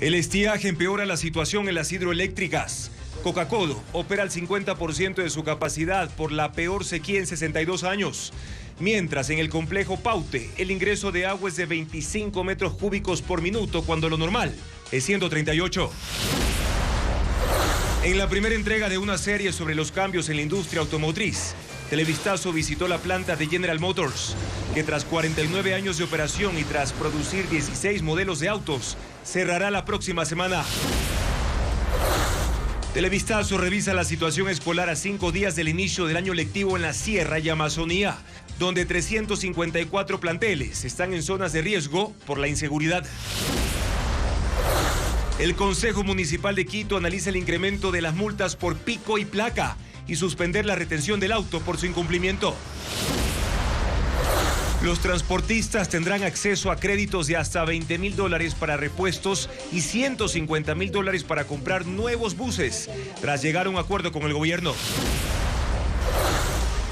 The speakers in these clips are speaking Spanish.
El estiaje empeora la situación en las hidroeléctricas. Coca-Codo opera al 50% de su capacidad por la peor sequía en 62 años. Mientras en el complejo Paute, el ingreso de agua es de 25 metros cúbicos por minuto, cuando lo normal es 138. En la primera entrega de una serie sobre los cambios en la industria automotriz, Televistazo visitó la planta de General Motors, que tras 49 años de operación y tras producir 16 modelos de autos, cerrará la próxima semana. Televistazo revisa la situación escolar a 5 días del inicio del año lectivo en la Sierra y Amazonía, donde 354 planteles están en zonas de riesgo por la inseguridad. El Consejo Municipal de Quito analiza el incremento de las multas por pico y placa y suspender la retención del auto por su incumplimiento. Los transportistas tendrán acceso a créditos de hasta $20.000 para repuestos y $150.000 para comprar nuevos buses, tras llegar a un acuerdo con el gobierno.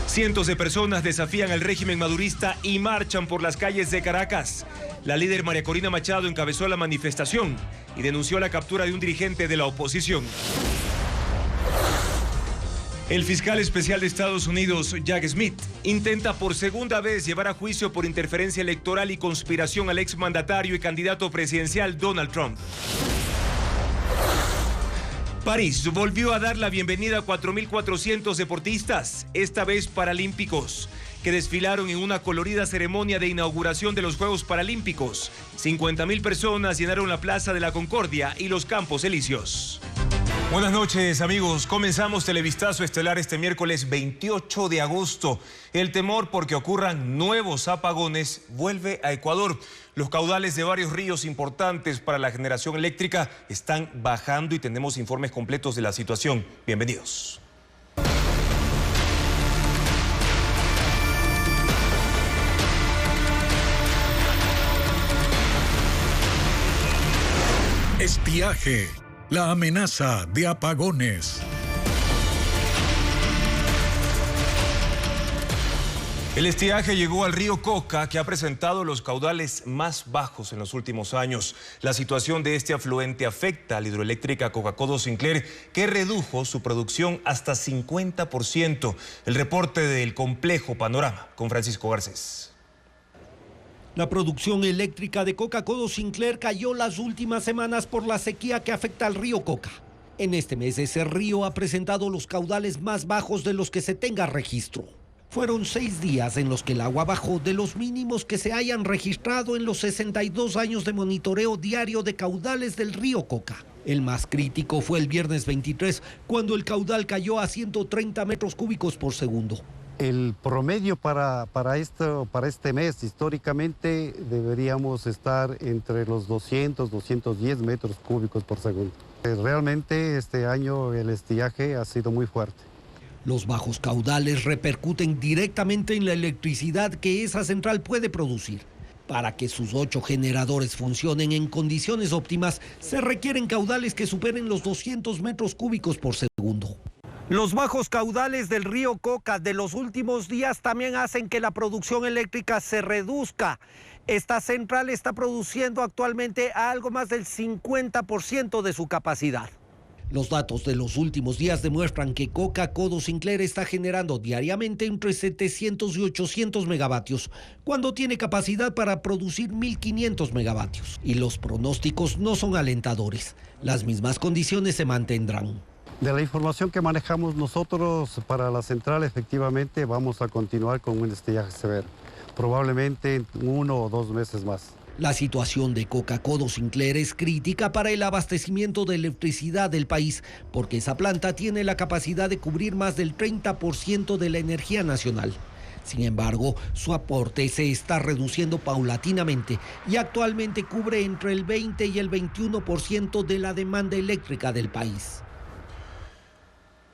Cientos de personas desafían al régimen madurista y marchan por las calles de Caracas. La líder María Corina Machado encabezó la manifestación y denunció la captura de un dirigente de la oposición. El fiscal especial de Estados Unidos, Jack Smith, intenta por segunda vez llevar a juicio por interferencia electoral y conspiración al exmandatario y candidato presidencial Donald Trump. París volvió a dar la bienvenida a 4.400 deportistas, esta vez paralímpicos, que desfilaron en una colorida ceremonia de inauguración de los Juegos Paralímpicos. 50.000 personas llenaron la Plaza de la Concordia y los Campos Elíseos. Buenas noches, amigos. Comenzamos Televistazo Estelar este miércoles 28 de agosto. El temor porque ocurran nuevos apagones vuelve a Ecuador. Los caudales de varios ríos importantes para la generación eléctrica están bajando y tenemos informes completos de la situación. Bienvenidos. Estiaje. La amenaza de apagones. El estiaje llegó al río Coca, que ha presentado los caudales más bajos en los últimos años. La situación de este afluente afecta a la hidroeléctrica Coca-Codo Sinclair, que redujo su producción hasta 50%. El reporte del complejo Panorama con Francisco Garcés. La producción eléctrica de Coca-Codo Sinclair cayó las últimas semanas por la sequía que afecta al río Coca. En este mes ese río ha presentado los caudales más bajos de los que se tenga registro. Fueron 6 días en los que el agua bajó de los mínimos que se hayan registrado en los 62 años de monitoreo diario de caudales del río Coca. El más crítico fue el viernes 23, cuando el caudal cayó a 130 metros cúbicos por segundo. El promedio para este mes, históricamente, deberíamos estar entre los 200, 210 metros cúbicos por segundo. Realmente este año el estiaje ha sido muy fuerte. Los bajos caudales repercuten directamente en la electricidad que esa central puede producir. Para que sus 8 generadores funcionen en condiciones óptimas, se requieren caudales que superen los 200 metros cúbicos por segundo. Los bajos caudales del río Coca de los últimos días también hacen que la producción eléctrica se reduzca. Esta central está produciendo actualmente algo más del 50% de su capacidad. Los datos de los últimos días demuestran que Coca-Codo Sinclair está generando diariamente entre 700 y 800 megavatios, cuando tiene capacidad para producir 1.500 megavatios. Y los pronósticos no son alentadores. Las mismas condiciones se mantendrán. De la información que manejamos nosotros para la central, efectivamente vamos a continuar con un estiaje severo, probablemente 1 o 2 meses más. La situación de Coca-Codo Sinclair es crítica para el abastecimiento de electricidad del país, porque esa planta tiene la capacidad de cubrir más del 30% de la energía nacional. Sin embargo, su aporte se está reduciendo paulatinamente y actualmente cubre entre el 20 y el 21% de la demanda eléctrica del país.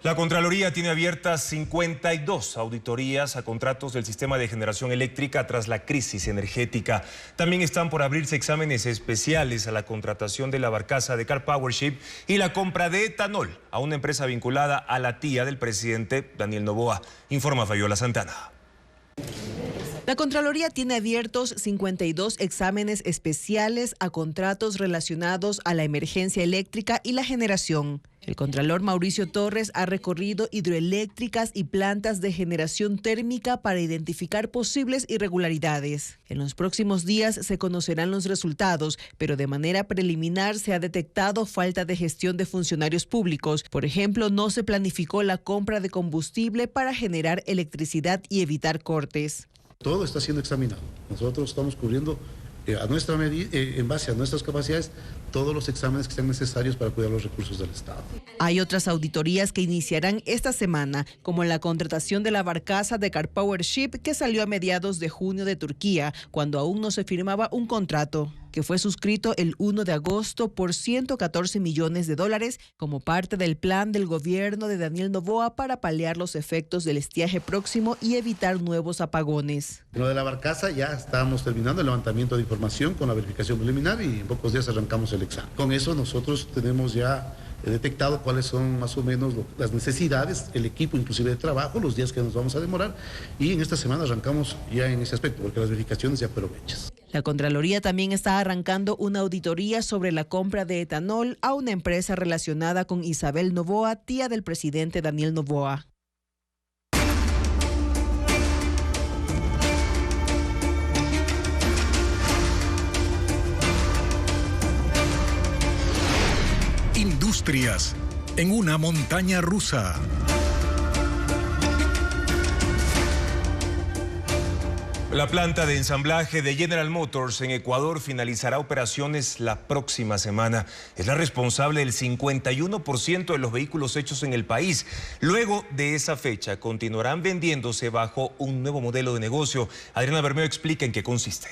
La Contraloría tiene abiertas 52 auditorías a contratos del sistema de generación eléctrica tras la crisis energética. También están por abrirse exámenes especiales a la contratación de la barcaza de Car Powership y la compra de etanol a una empresa vinculada a la tía del presidente Daniel Noboa. Informa Fabiola Santana. La Contraloría tiene abiertos 52 exámenes especiales a contratos relacionados a la emergencia eléctrica y la generación. El contralor Mauricio Torres ha recorrido hidroeléctricas y plantas de generación térmica para identificar posibles irregularidades. En los próximos días se conocerán los resultados, pero de manera preliminar se ha detectado falta de gestión de funcionarios públicos. Por ejemplo, no se planificó la compra de combustible para generar electricidad y evitar cortes. Todo está siendo examinado. Nosotros estamos cubriendo a nuestra medida, en base a nuestras capacidades, todos los exámenes que sean necesarios para cuidar los recursos del Estado. Hay otras auditorías que iniciarán esta semana, como la contratación de la barcaza de Car Power Ship que salió a mediados de junio de Turquía, cuando aún no se firmaba un contrato, que fue suscrito el 1 de agosto por $114 millones como parte del plan del gobierno de Daniel Noboa para paliar los efectos del estiaje próximo y evitar nuevos apagones. En lo de la barcaza ya estábamos terminando el levantamiento de información con la verificación preliminar y en pocos días arrancamos el examen. Con eso nosotros tenemos ya detectado cuáles son más o menos las necesidades, el equipo inclusive de trabajo, los días que nos vamos a demorar, y en esta semana arrancamos ya en ese aspecto porque las verificaciones ya fueron hechas. La Contraloría también está arrancando una auditoría sobre la compra de etanol a una empresa relacionada con Isabel Noboa, tía del presidente Daniel Noboa. Industrias en una montaña rusa. La planta de ensamblaje de General Motors en Ecuador finalizará operaciones la próxima semana. Es la responsable del 51% de los vehículos hechos en el país. Luego de esa fecha continuarán vendiéndose bajo un nuevo modelo de negocio. Adriana Bermeo explica en qué consiste.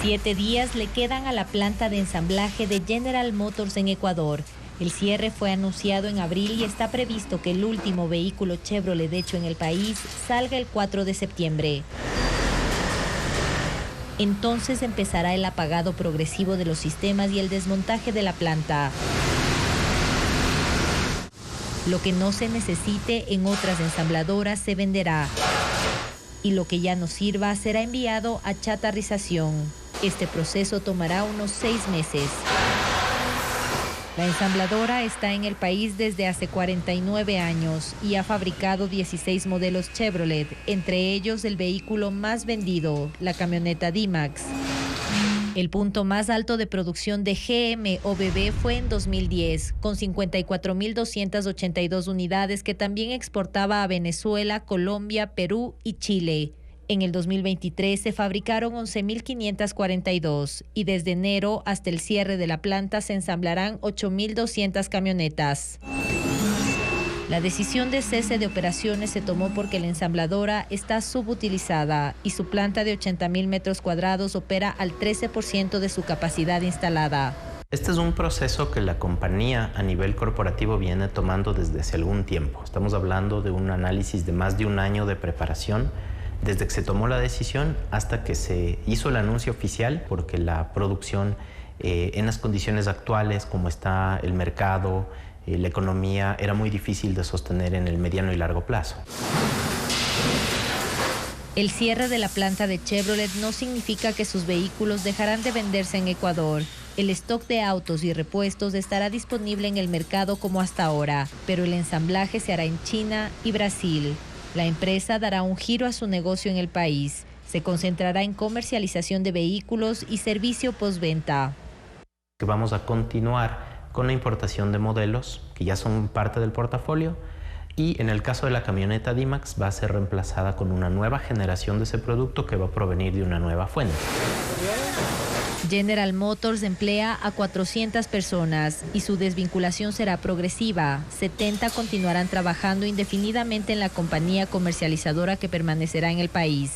Siete días le quedan a la planta de ensamblaje de General Motors en Ecuador. El cierre fue anunciado en abril y está previsto que el último vehículo Chevrolet hecho en el país salga el 4 de septiembre. Entonces empezará el apagado progresivo de los sistemas y el desmontaje de la planta. Lo que no se necesite en otras ensambladoras se venderá. Y lo que ya no sirva será enviado a chatarrización. Este proceso tomará unos 6 meses. La ensambladora está en el país desde hace 49 años y ha fabricado 16 modelos Chevrolet, entre ellos el vehículo más vendido, la camioneta D-Max. El punto más alto de producción de GM OBB fue en 2010, con 54.282 unidades que también exportaba a Venezuela, Colombia, Perú y Chile. En el 2023 se fabricaron 11.542 y desde enero hasta el cierre de la planta se ensamblarán 8.200 camionetas. La decisión de cese de operaciones se tomó porque la ensambladora está subutilizada y su planta de 80.000 metros cuadrados opera al 13% de su capacidad instalada. Este es un proceso que la compañía a nivel corporativo viene tomando desde hace algún tiempo. Estamos hablando de un análisis de más de un año de preparación, desde que se tomó la decisión hasta que se hizo el anuncio oficial, porque la producción en las condiciones actuales, como está el mercado, la economía, era muy difícil de sostener en el mediano y largo plazo. El cierre de la planta de Chevrolet no significa que sus vehículos dejarán de venderse en Ecuador. El stock de autos y repuestos estará disponible en el mercado como hasta ahora, pero el ensamblaje se hará en China y Brasil. La empresa dará un giro a su negocio en el país. Se concentrará en comercialización de vehículos y servicio postventa. Vamos a continuar con la importación de modelos que ya son parte del portafolio y en el caso de la camioneta D-Max va a ser reemplazada con una nueva generación de ese producto que va a provenir de una nueva fuente. General Motors emplea a 400 personas y su desvinculación será progresiva. 70 continuarán trabajando indefinidamente en la compañía comercializadora que permanecerá en el país.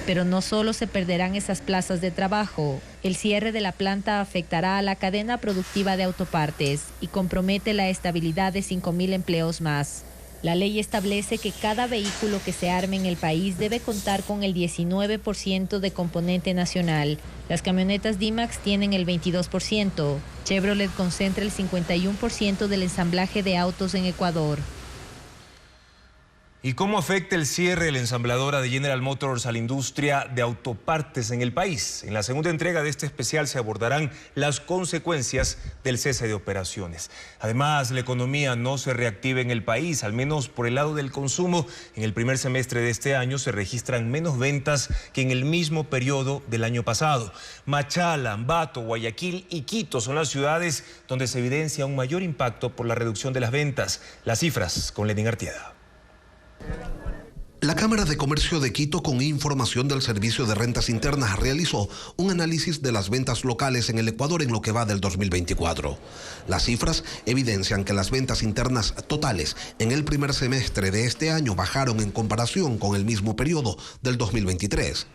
Pero no solo se perderán esas plazas de trabajo. El cierre de la planta afectará a la cadena productiva de autopartes y compromete la estabilidad de 5.000 empleos más. La ley establece que cada vehículo que se arme en el país debe contar con el 19% de componente nacional. Las camionetas D-Max tienen el 22%. Chevrolet concentra el 51% del ensamblaje de autos en Ecuador. ¿Y cómo afecta el cierre de la ensambladora de General Motors a la industria de autopartes en el país? En la segunda entrega de este especial se abordarán las consecuencias del cese de operaciones. Además, la economía no se reactiva en el país, al menos por el lado del consumo. En el primer semestre de este año se registran menos ventas que en el mismo periodo del año pasado. Machala, Ambato, Guayaquil y Quito son las ciudades donde se evidencia un mayor impacto por la reducción de las ventas. Las cifras con Lenín Artieda. La Cámara de Comercio de Quito, con información del Servicio de Rentas Internas, realizó un análisis de las ventas locales en el Ecuador en lo que va del 2024. Las cifras evidencian que las ventas internas totales en el primer semestre de este año bajaron en comparación con el mismo periodo del 2023.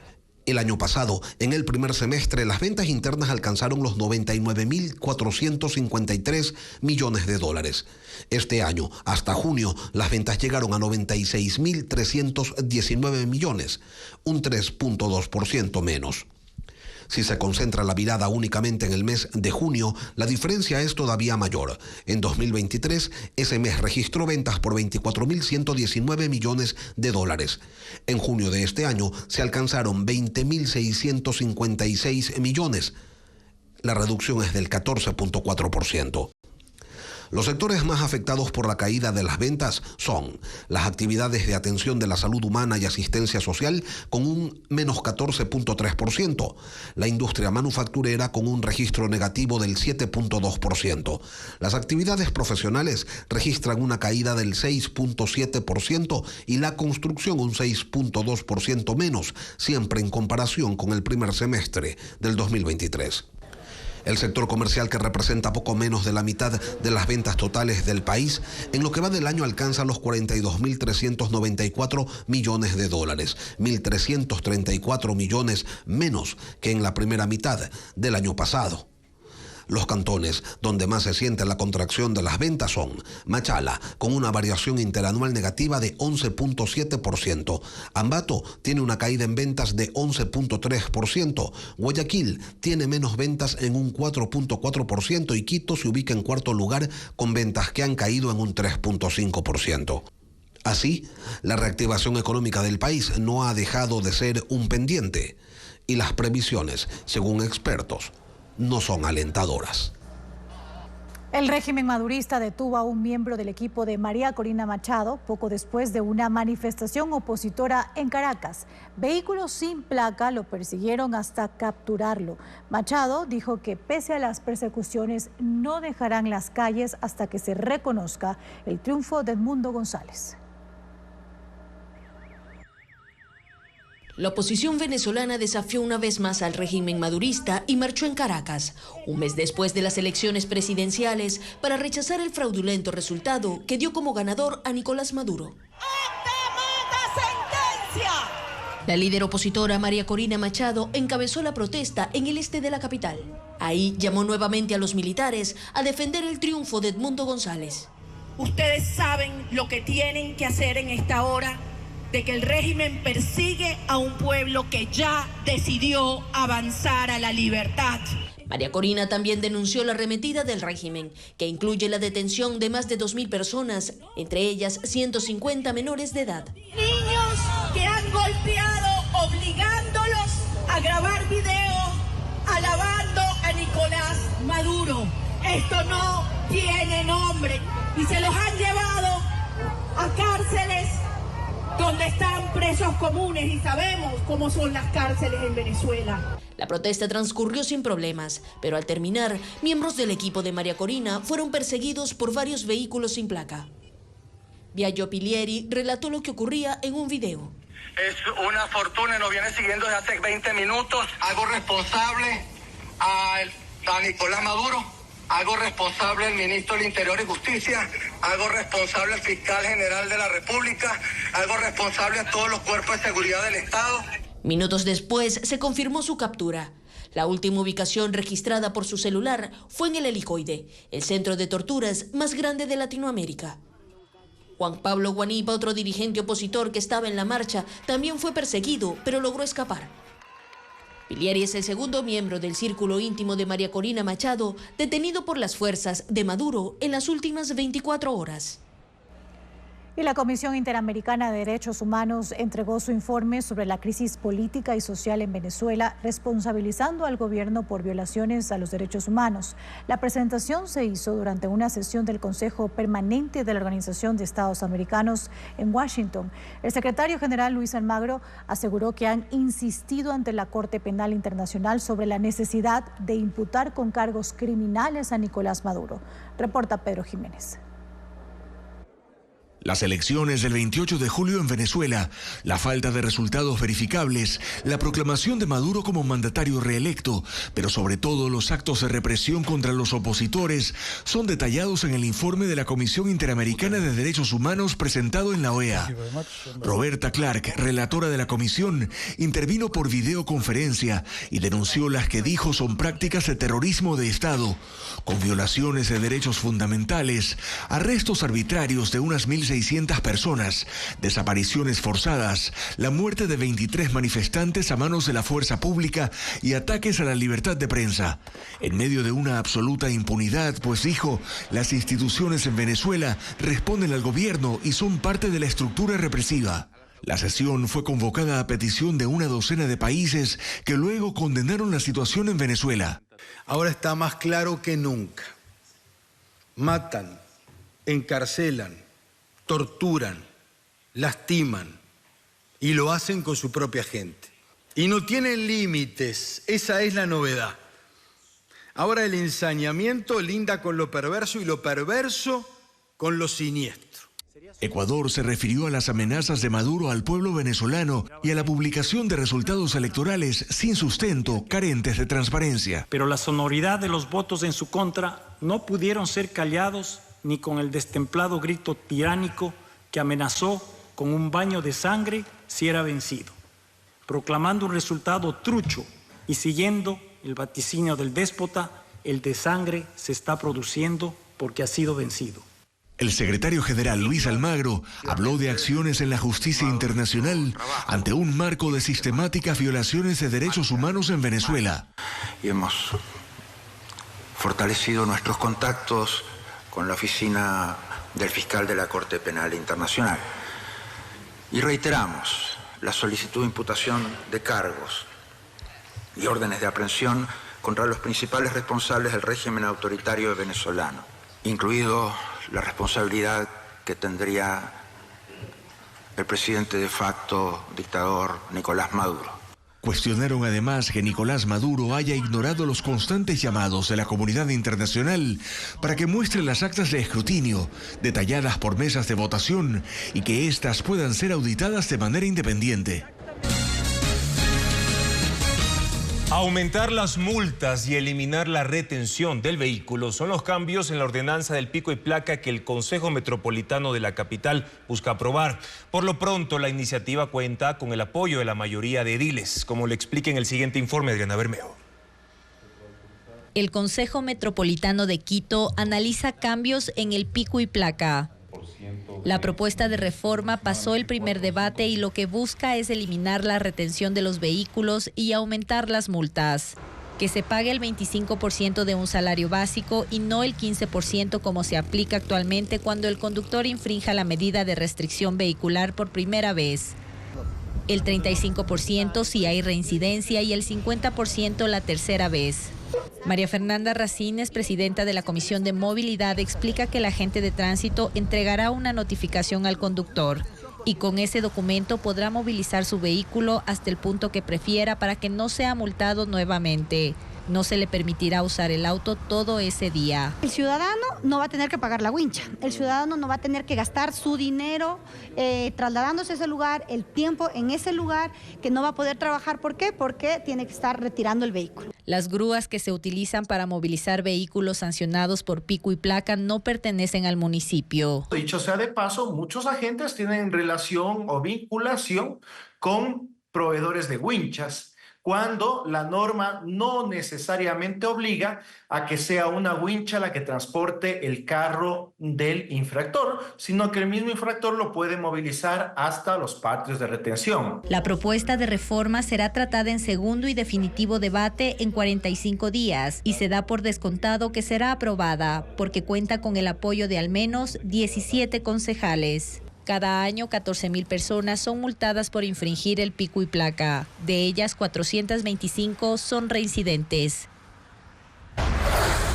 El año pasado, en el primer semestre, las ventas internas alcanzaron los 99.453 millones de dólares. Este año, hasta junio, las ventas llegaron a 96.319 millones, un 3.2% menos. Si se concentra la mirada únicamente en el mes de junio, la diferencia es todavía mayor. En 2023, ese mes registró ventas por 24.119 millones de dólares. En junio de este año se alcanzaron 20.656 millones. La reducción es del 14.4%. Los sectores más afectados por la caída de las ventas son las actividades de atención de la salud humana y asistencia social con un menos 14.3%, la industria manufacturera con un registro negativo del 7.2%, las actividades profesionales registran una caída del 6.7% y la construcción un 6.2% menos, siempre en comparación con el primer semestre del 2023. El sector comercial, que representa poco menos de la mitad de las ventas totales del país, en lo que va del año alcanza los 42.394 millones de dólares, 1.334 millones menos que en la primera mitad del año pasado. Los cantones donde más se siente la contracción de las ventas son Machala, con una variación interanual negativa de 11.7%. Ambato tiene una caída en ventas de 11.3%. Guayaquil tiene menos ventas en un 4.4% y Quito se ubica en cuarto lugar con ventas que han caído en un 3.5%. Así, la reactivación económica del país no ha dejado de ser un pendiente y las previsiones, según expertos, no son alentadoras. El régimen madurista detuvo a un miembro del equipo de María Corina Machado poco después de una manifestación opositora en Caracas. Vehículos sin placa lo persiguieron hasta capturarlo. Machado dijo que pese a las persecuciones no dejarán las calles hasta que se reconozca el triunfo de Edmundo González. La oposición venezolana desafió una vez más al régimen madurista y marchó en Caracas, un mes después de las elecciones presidenciales, para rechazar el fraudulento resultado que dio como ganador a Nicolás Maduro. La líder opositora María Corina Machado encabezó la protesta en el este de la capital. Ahí llamó nuevamente a los militares a defender el triunfo de Edmundo González. Ustedes saben lo que tienen que hacer en esta hora, de que el régimen persigue a un pueblo que ya decidió avanzar a la libertad. María Corina también denunció la arremetida del régimen, que incluye la detención de más de 2.000 personas, entre ellas 150 menores de edad. Niños que han golpeado obligándolos a grabar videos alabando a Nicolás Maduro. Esto no tiene nombre y se los han llevado a cárceles donde están presos comunes y sabemos cómo son las cárceles en Venezuela. La protesta transcurrió sin problemas, pero al terminar, miembros del equipo de María Corina fueron perseguidos por varios vehículos sin placa. Viallo Pilieri relató lo que ocurría en un video. Es una fortuna, nos viene siguiendo desde hace 20 minutos. Hago responsable a Nicolás Maduro. Hago responsable al ministro del Interior y Justicia, hago responsable al fiscal general de la República, hago responsable a todos los cuerpos de seguridad del Estado. Minutos después se confirmó su captura. La última ubicación registrada por su celular fue en el Helicoide, el centro de torturas más grande de Latinoamérica. Juan Pablo Guanipa, otro dirigente opositor que estaba en la marcha, también fue perseguido, pero logró escapar. Pilieri es el segundo miembro del círculo íntimo de María Corina Machado, detenido por las fuerzas de Maduro en las últimas 24 horas. Y la Comisión Interamericana de Derechos Humanos entregó su informe sobre la crisis política y social en Venezuela, responsabilizando al gobierno por violaciones a los derechos humanos. La presentación se hizo durante una sesión del Consejo Permanente de la Organización de Estados Americanos en Washington. El secretario general Luis Almagro aseguró que han insistido ante la Corte Penal Internacional sobre la necesidad de imputar con cargos criminales a Nicolás Maduro. Reporta Pedro Jiménez. Las elecciones del 28 de julio en Venezuela, la falta de resultados verificables, la proclamación de Maduro como mandatario reelecto, pero sobre todo los actos de represión contra los opositores, son detallados en el informe de la Comisión Interamericana de Derechos Humanos presentado en la OEA. Roberta Clark, relatora de la comisión, intervino por videoconferencia y denunció las que dijo son prácticas de terrorismo de Estado, con violaciones de derechos fundamentales, arrestos arbitrarios de unas 1.600 personas, desapariciones forzadas, la muerte de 23 manifestantes a manos de la fuerza pública y ataques a la libertad de prensa. En medio de una absoluta impunidad, pues dijo, las instituciones en Venezuela responden al gobierno y son parte de la estructura represiva. La sesión fue convocada a petición de una docena de países que luego condenaron la situación en Venezuela. Ahora está más claro que nunca. Matan, encarcelan, torturan, lastiman y lo hacen con su propia gente. Y no tienen límites, esa es la novedad. Ahora el ensañamiento linda con lo perverso y lo perverso con lo siniestro. Ecuador se refirió a las amenazas de Maduro al pueblo venezolano y a la publicación de resultados electorales sin sustento, carentes de transparencia. Pero la sonoridad de los votos en su contra no pudieron ser callados ni con el destemplado grito tiránico que amenazó con un baño de sangre si era vencido, proclamando un resultado trucho y siguiendo el vaticinio del déspota, el de sangre se está produciendo porque ha sido vencido. El secretario general Luis Almagro habló de acciones en la justicia internacional ante un marco de sistemáticas violaciones de derechos humanos en Venezuela. Y hemos fortalecido nuestros contactos con la oficina del fiscal de la Corte Penal Internacional. Y reiteramos la solicitud de imputación de cargos y órdenes de aprehensión contra los principales responsables del régimen autoritario venezolano, incluido la responsabilidad que tendría el presidente de facto, dictador Nicolás Maduro. Cuestionaron además que Nicolás Maduro haya ignorado los constantes llamados de la comunidad internacional para que muestre las actas de escrutinio, detalladas por mesas de votación, y que éstas puedan ser auditadas de manera independiente. Aumentar las multas y eliminar la retención del vehículo son los cambios en la ordenanza del pico y placa que el Consejo Metropolitano de la capital busca aprobar. Por lo pronto, la iniciativa cuenta con el apoyo de la mayoría de ediles, como le explica en el siguiente informe Adriana Bermejo. El Consejo Metropolitano de Quito analiza cambios en el pico y placa. La propuesta de reforma pasó el primer debate y lo que busca es eliminar la retención de los vehículos y aumentar las multas. Que se pague el 25% de un salario básico y no el 15% como se aplica actualmente cuando el conductor infrinja la medida de restricción vehicular por primera vez. El 35% si hay reincidencia y el 50% la tercera vez. María Fernanda Racines, presidenta de la Comisión de Movilidad, explica que el agente de tránsito entregará una notificación al conductor y con ese documento podrá movilizar su vehículo hasta el punto que prefiera para que no sea multado nuevamente. No se le permitirá usar el auto todo ese día. El ciudadano no va a tener que pagar la wincha, el ciudadano no va a tener que gastar su dinero trasladándose a ese lugar, el tiempo en ese lugar, que no va a poder trabajar. ¿Por qué? Porque tiene que estar retirando el vehículo. Las grúas que se utilizan para movilizar vehículos sancionados por pico y placa no pertenecen al municipio. Dicho sea de paso, muchos agentes tienen relación o vinculación con proveedores de winchas, cuando la norma no necesariamente obliga a que sea una wincha la que transporte el carro del infractor, sino que el mismo infractor lo puede movilizar hasta los patios de retención. La propuesta de reforma será tratada en segundo y definitivo debate en 45 días y se da por descontado que será aprobada porque cuenta con el apoyo de al menos 17 concejales. Cada año, 14.000 personas son multadas por infringir el pico y placa. De ellas, 425 son reincidentes.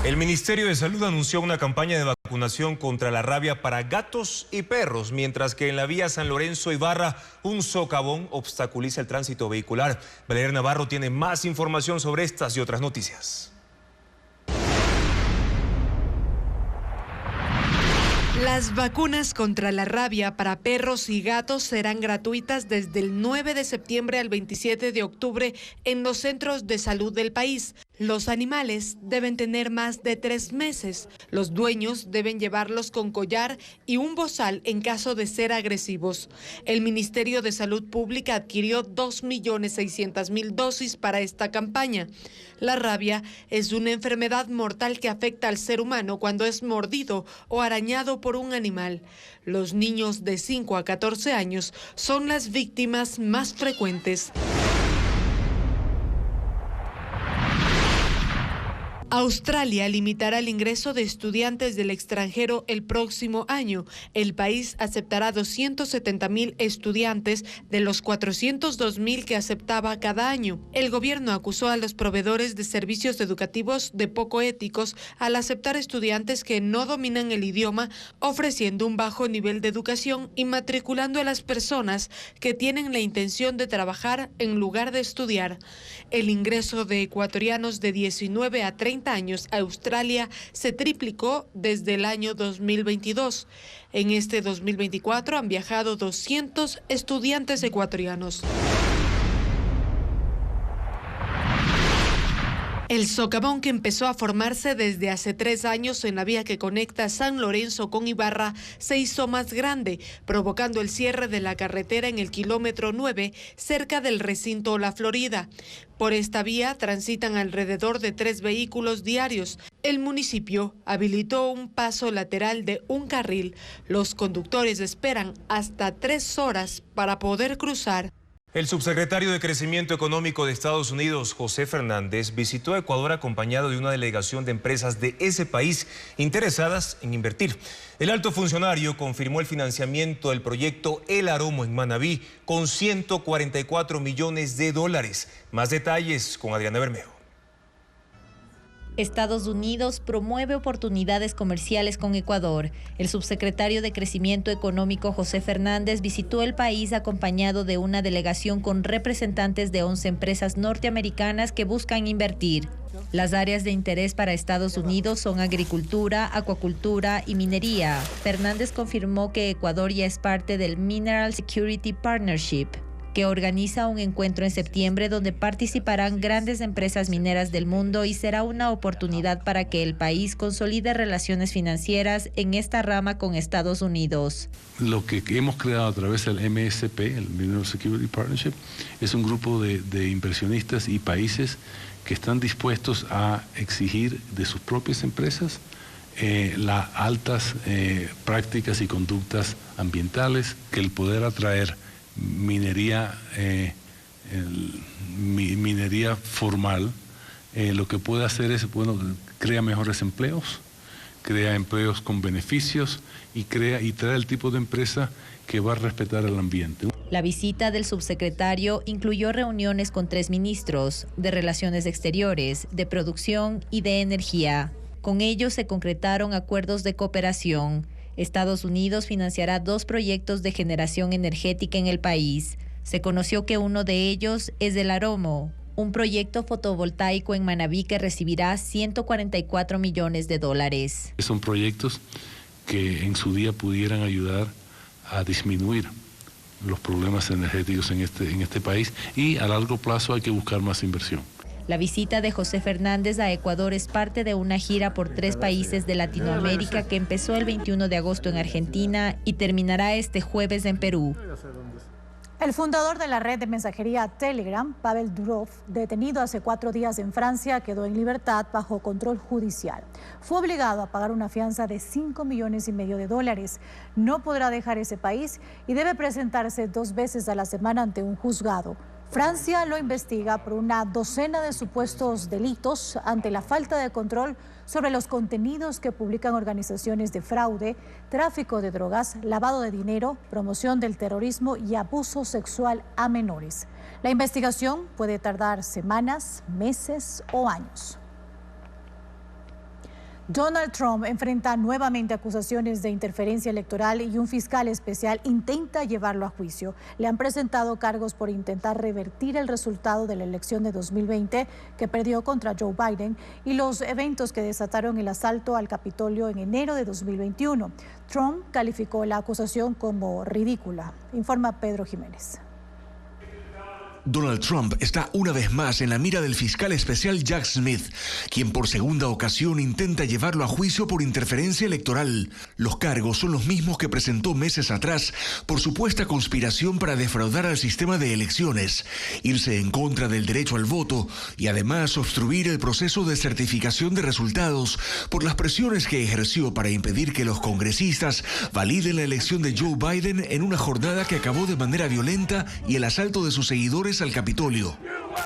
El Ministerio de Salud anunció una campaña de vacunación contra la rabia para gatos y perros, mientras que en la vía San Lorenzo-Ibarra un socavón obstaculiza el tránsito vehicular. Valeria Navarro tiene más información sobre estas y otras noticias. Las vacunas contra la rabia para perros y gatos serán gratuitas desde el 9 de septiembre al 27 de octubre en los centros de salud del país. Los animales deben tener más de 3 meses. Los dueños deben llevarlos con collar y un bozal en caso de ser agresivos. El Ministerio de Salud Pública adquirió 2.600.000 dosis para esta campaña. La rabia es una enfermedad mortal que afecta al ser humano cuando es mordido o arañado por un animal. Los niños de 5 a 14 años son las víctimas más frecuentes. Australia limitará el ingreso de estudiantes del extranjero el próximo año. El país aceptará 270.000 estudiantes de los 402.000 que aceptaba cada año. El gobierno acusó a los proveedores de servicios educativos de poco éticos al aceptar estudiantes que no dominan el idioma, ofreciendo un bajo nivel de educación y matriculando a las personas que tienen la intención de trabajar en lugar de estudiar. El ingreso de ecuatorianos de 19 a 30 años a Australia se triplicó desde el año 2022. En este 2024 han viajado 200 estudiantes ecuatorianos. El socavón que empezó a formarse desde hace 3 años en la vía que conecta San Lorenzo con Ibarra se hizo más grande, provocando el cierre de la carretera en el kilómetro 9, cerca del recinto La Florida. Por esta vía transitan alrededor de 3 vehículos diarios. El municipio habilitó un paso lateral de un carril. Los conductores esperan hasta 3 horas para poder cruzar. El subsecretario de Crecimiento Económico de Estados Unidos, José Fernández, visitó Ecuador acompañado de una delegación de empresas de ese país interesadas en invertir. El alto funcionario confirmó el financiamiento del proyecto El Aromo en Manabí con $144 millones. Más detalles con Adriana Bermejo. Estados Unidos promueve oportunidades comerciales con Ecuador. El subsecretario de Crecimiento Económico José Fernández visitó el país acompañado de una delegación con representantes de 11 empresas norteamericanas que buscan invertir. Las áreas de interés para Estados Unidos son agricultura, acuacultura y minería. Fernández confirmó que Ecuador ya es parte del Mineral Security Partnership, que organiza un encuentro en septiembre donde participarán grandes empresas mineras del mundo y será una oportunidad para que el país consolide relaciones financieras en esta rama con Estados Unidos. Lo que hemos creado a través del MSP, el Mineral Security Partnership, es un grupo de inversionistas y países que están dispuestos a exigir de sus propias empresas las altas prácticas y conductas ambientales, que el poder atraer minería formal, lo que puede hacer es, crea mejores empleos, crea empleos con beneficios y trae el tipo de empresa que va a respetar el ambiente. La visita del subsecretario incluyó reuniones con 3 ministros de Relaciones Exteriores, de Producción y de Energía. Con ellos se concretaron acuerdos de cooperación. Estados Unidos financiará 2 proyectos de generación energética en el país. Se conoció que uno de ellos es El Aromo, un proyecto fotovoltaico en Manabí que recibirá $144 millones. Son proyectos que en su día pudieran ayudar a disminuir los problemas energéticos en este país, y a largo plazo hay que buscar más inversión. La visita de José Fernández a Ecuador es parte de una gira por 3 países de Latinoamérica que empezó el 21 de agosto en Argentina y terminará este jueves en Perú. El fundador de la red de mensajería Telegram, Pavel Durov, detenido hace 4 días en Francia, quedó en libertad bajo control judicial. Fue obligado a pagar una fianza de $5,5 millones. No podrá dejar ese país y debe presentarse 2 veces a la semana ante un juzgado. Francia lo investiga por una docena de supuestos delitos ante la falta de control sobre los contenidos que publican organizaciones de fraude, tráfico de drogas, lavado de dinero, promoción del terrorismo y abuso sexual a menores. La investigación puede tardar semanas, meses o años. Donald Trump enfrenta nuevamente acusaciones de interferencia electoral y un fiscal especial intenta llevarlo a juicio. Le han presentado cargos por intentar revertir el resultado de la elección de 2020 que perdió contra Joe Biden y los eventos que desataron el asalto al Capitolio en enero de 2021. Trump calificó la acusación como ridícula, informa Pedro Jiménez. Donald Trump está una vez más en la mira del fiscal especial Jack Smith, quien por segunda ocasión intenta llevarlo a juicio por interferencia electoral. Los cargos son los mismos que presentó meses atrás por supuesta conspiración para defraudar al sistema de elecciones, irse en contra del derecho al voto y además obstruir el proceso de certificación de resultados por las presiones que ejerció para impedir que los congresistas validen la elección de Joe Biden en una jornada que acabó de manera violenta y el asalto de sus seguidores al Capitolio.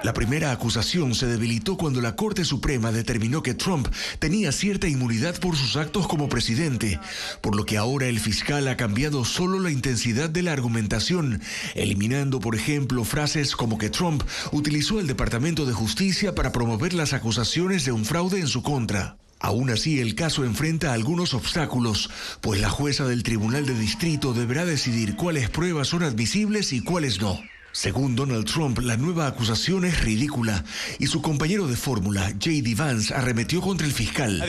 La primera acusación se debilitó cuando la Corte Suprema determinó que Trump tenía cierta inmunidad por sus actos como presidente, por lo que ahora el fiscal ha cambiado solo la intensidad de la argumentación, eliminando, por ejemplo, frases como que Trump utilizó el Departamento de Justicia para promover las acusaciones de un fraude en su contra. Aún así, el caso enfrenta algunos obstáculos, pues la jueza del Tribunal de Distrito deberá decidir cuáles pruebas son admisibles y cuáles no. Según Donald Trump, la nueva acusación es ridícula y su compañero de fórmula, J.D. Vance, arremetió contra el fiscal.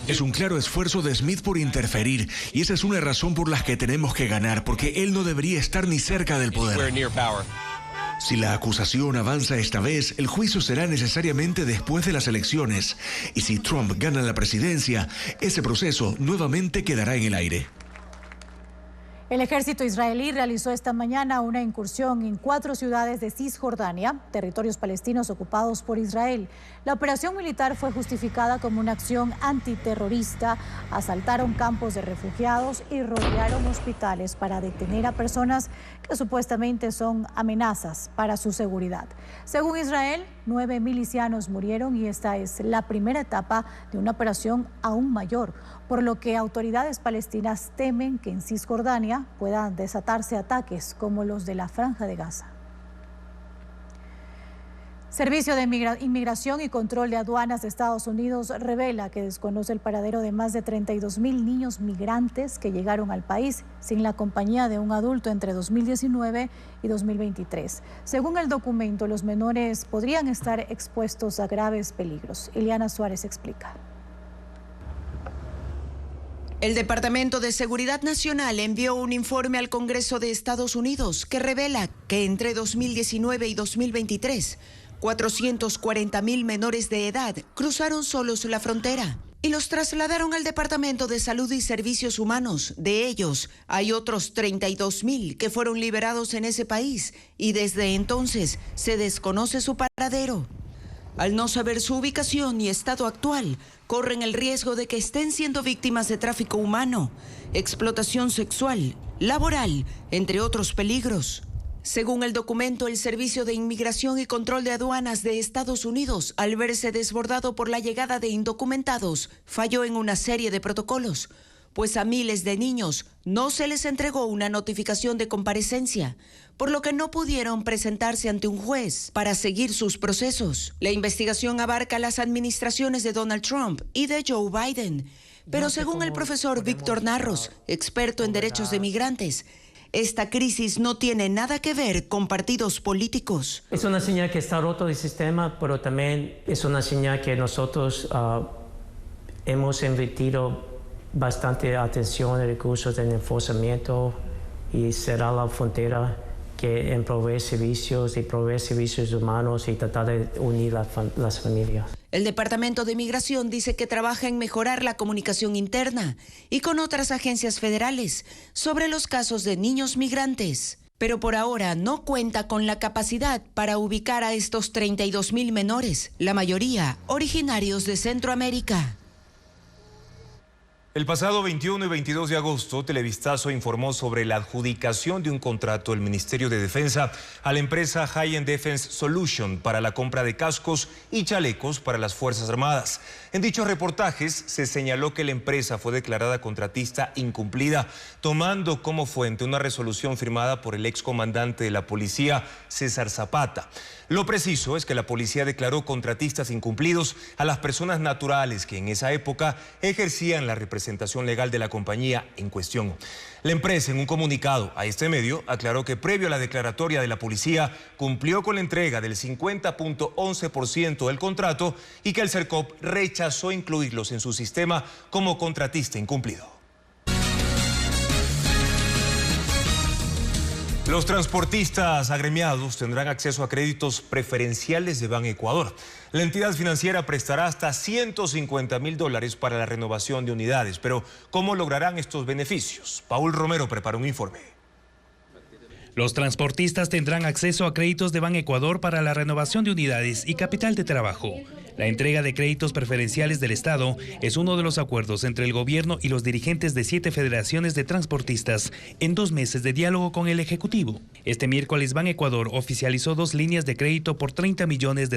Es un claro esfuerzo de Smith por interferir y esa es una razón por la que tenemos que ganar, porque él no debería estar ni cerca del poder. Si la acusación avanza esta vez, el juicio será necesariamente después de las elecciones y si Trump gana la presidencia, ese proceso nuevamente quedará en el aire. El ejército israelí realizó esta mañana una incursión en 4 ciudades de Cisjordania, territorios palestinos ocupados por Israel. La operación militar fue justificada como una acción antiterrorista. Asaltaron campos de refugiados y rodearon hospitales para detener a personas que supuestamente son amenazas para su seguridad. Según Israel, 9 milicianos murieron y esta es la primera etapa de una operación aún mayor, por lo que autoridades palestinas temen que en Cisjordania puedan desatarse ataques como los de la Franja de Gaza. Servicio de Inmigración y Control de Aduanas de Estados Unidos revela que desconoce el paradero de más de 32,000 niños migrantes que llegaron al país sin la compañía de un adulto entre 2019 y 2023. Según el documento, los menores podrían estar expuestos a graves peligros. Ileana Suárez explica. El Departamento de Seguridad Nacional envió un informe al Congreso de Estados Unidos que revela que entre 2019 y 2023, 440,000 menores de edad cruzaron solos la frontera y los trasladaron al Departamento de Salud y Servicios Humanos. De ellos, hay otros 32,000 que fueron liberados en ese país y desde entonces se desconoce su paradero. Al no saber su ubicación y estado actual, corren el riesgo de que estén siendo víctimas de tráfico humano, explotación sexual, laboral, entre otros peligros. Según el documento, el Servicio de Inmigración y Control de Aduanas de Estados Unidos, al verse desbordado por la llegada de indocumentados, falló en una serie de protocolos, pues a miles de niños no se les entregó una notificación de comparecencia, por lo que no pudieron presentarse ante un juez para seguir sus procesos. La investigación abarca las administraciones de Donald Trump y de Joe Biden, pero según el profesor Víctor Narros, experto en derechos de migrantes, esta crisis no tiene nada que ver con partidos políticos. Es una señal que está roto el sistema, pero también es una señal que nosotros hemos invertido bastante atención y recursos en enforzamiento y cerrar la frontera, que en proveer servicios humanos y tratar de unir las familias. El Departamento de Migración dice que trabaja en mejorar la comunicación interna y con otras agencias federales sobre los casos de niños migrantes. pero por ahora no cuenta con la capacidad para ubicar a estos 32.000 menores, la mayoría originarios de Centroamérica. El pasado 21 y 22 de agosto, Televistazo informó sobre la adjudicación de un contrato del Ministerio de Defensa a la empresa High-End Defense Solution para la compra de cascos y chalecos para las Fuerzas Armadas. En dichos reportajes se señaló que la empresa fue declarada contratista incumplida, tomando como fuente una resolución firmada por el excomandante de la policía, César Zapata. Lo preciso es que la policía declaró contratistas incumplidos a las personas naturales que en esa época ejercían la representación legal de la compañía en cuestión. La empresa, en un comunicado a este medio, aclaró que previo a la declaratoria de la policía cumplió con la entrega del 50.11% del contrato y que el CERCOP rechazó incluirlos en su sistema como contratista incumplido. Los transportistas agremiados tendrán acceso a créditos preferenciales de Banecuador. La entidad financiera prestará hasta $150.000 para la renovación de unidades. Pero, ¿cómo lograrán estos beneficios? Paul Romero preparó un informe. Los transportistas tendrán acceso a créditos de Banecuador para la renovación de unidades y capital de trabajo. La entrega de créditos preferenciales del Estado es uno de los acuerdos entre el gobierno y los dirigentes de 7 federaciones de transportistas en 2 meses de diálogo con el Ejecutivo. Este miércoles Banecuador oficializó 2 líneas de crédito por $30 millones.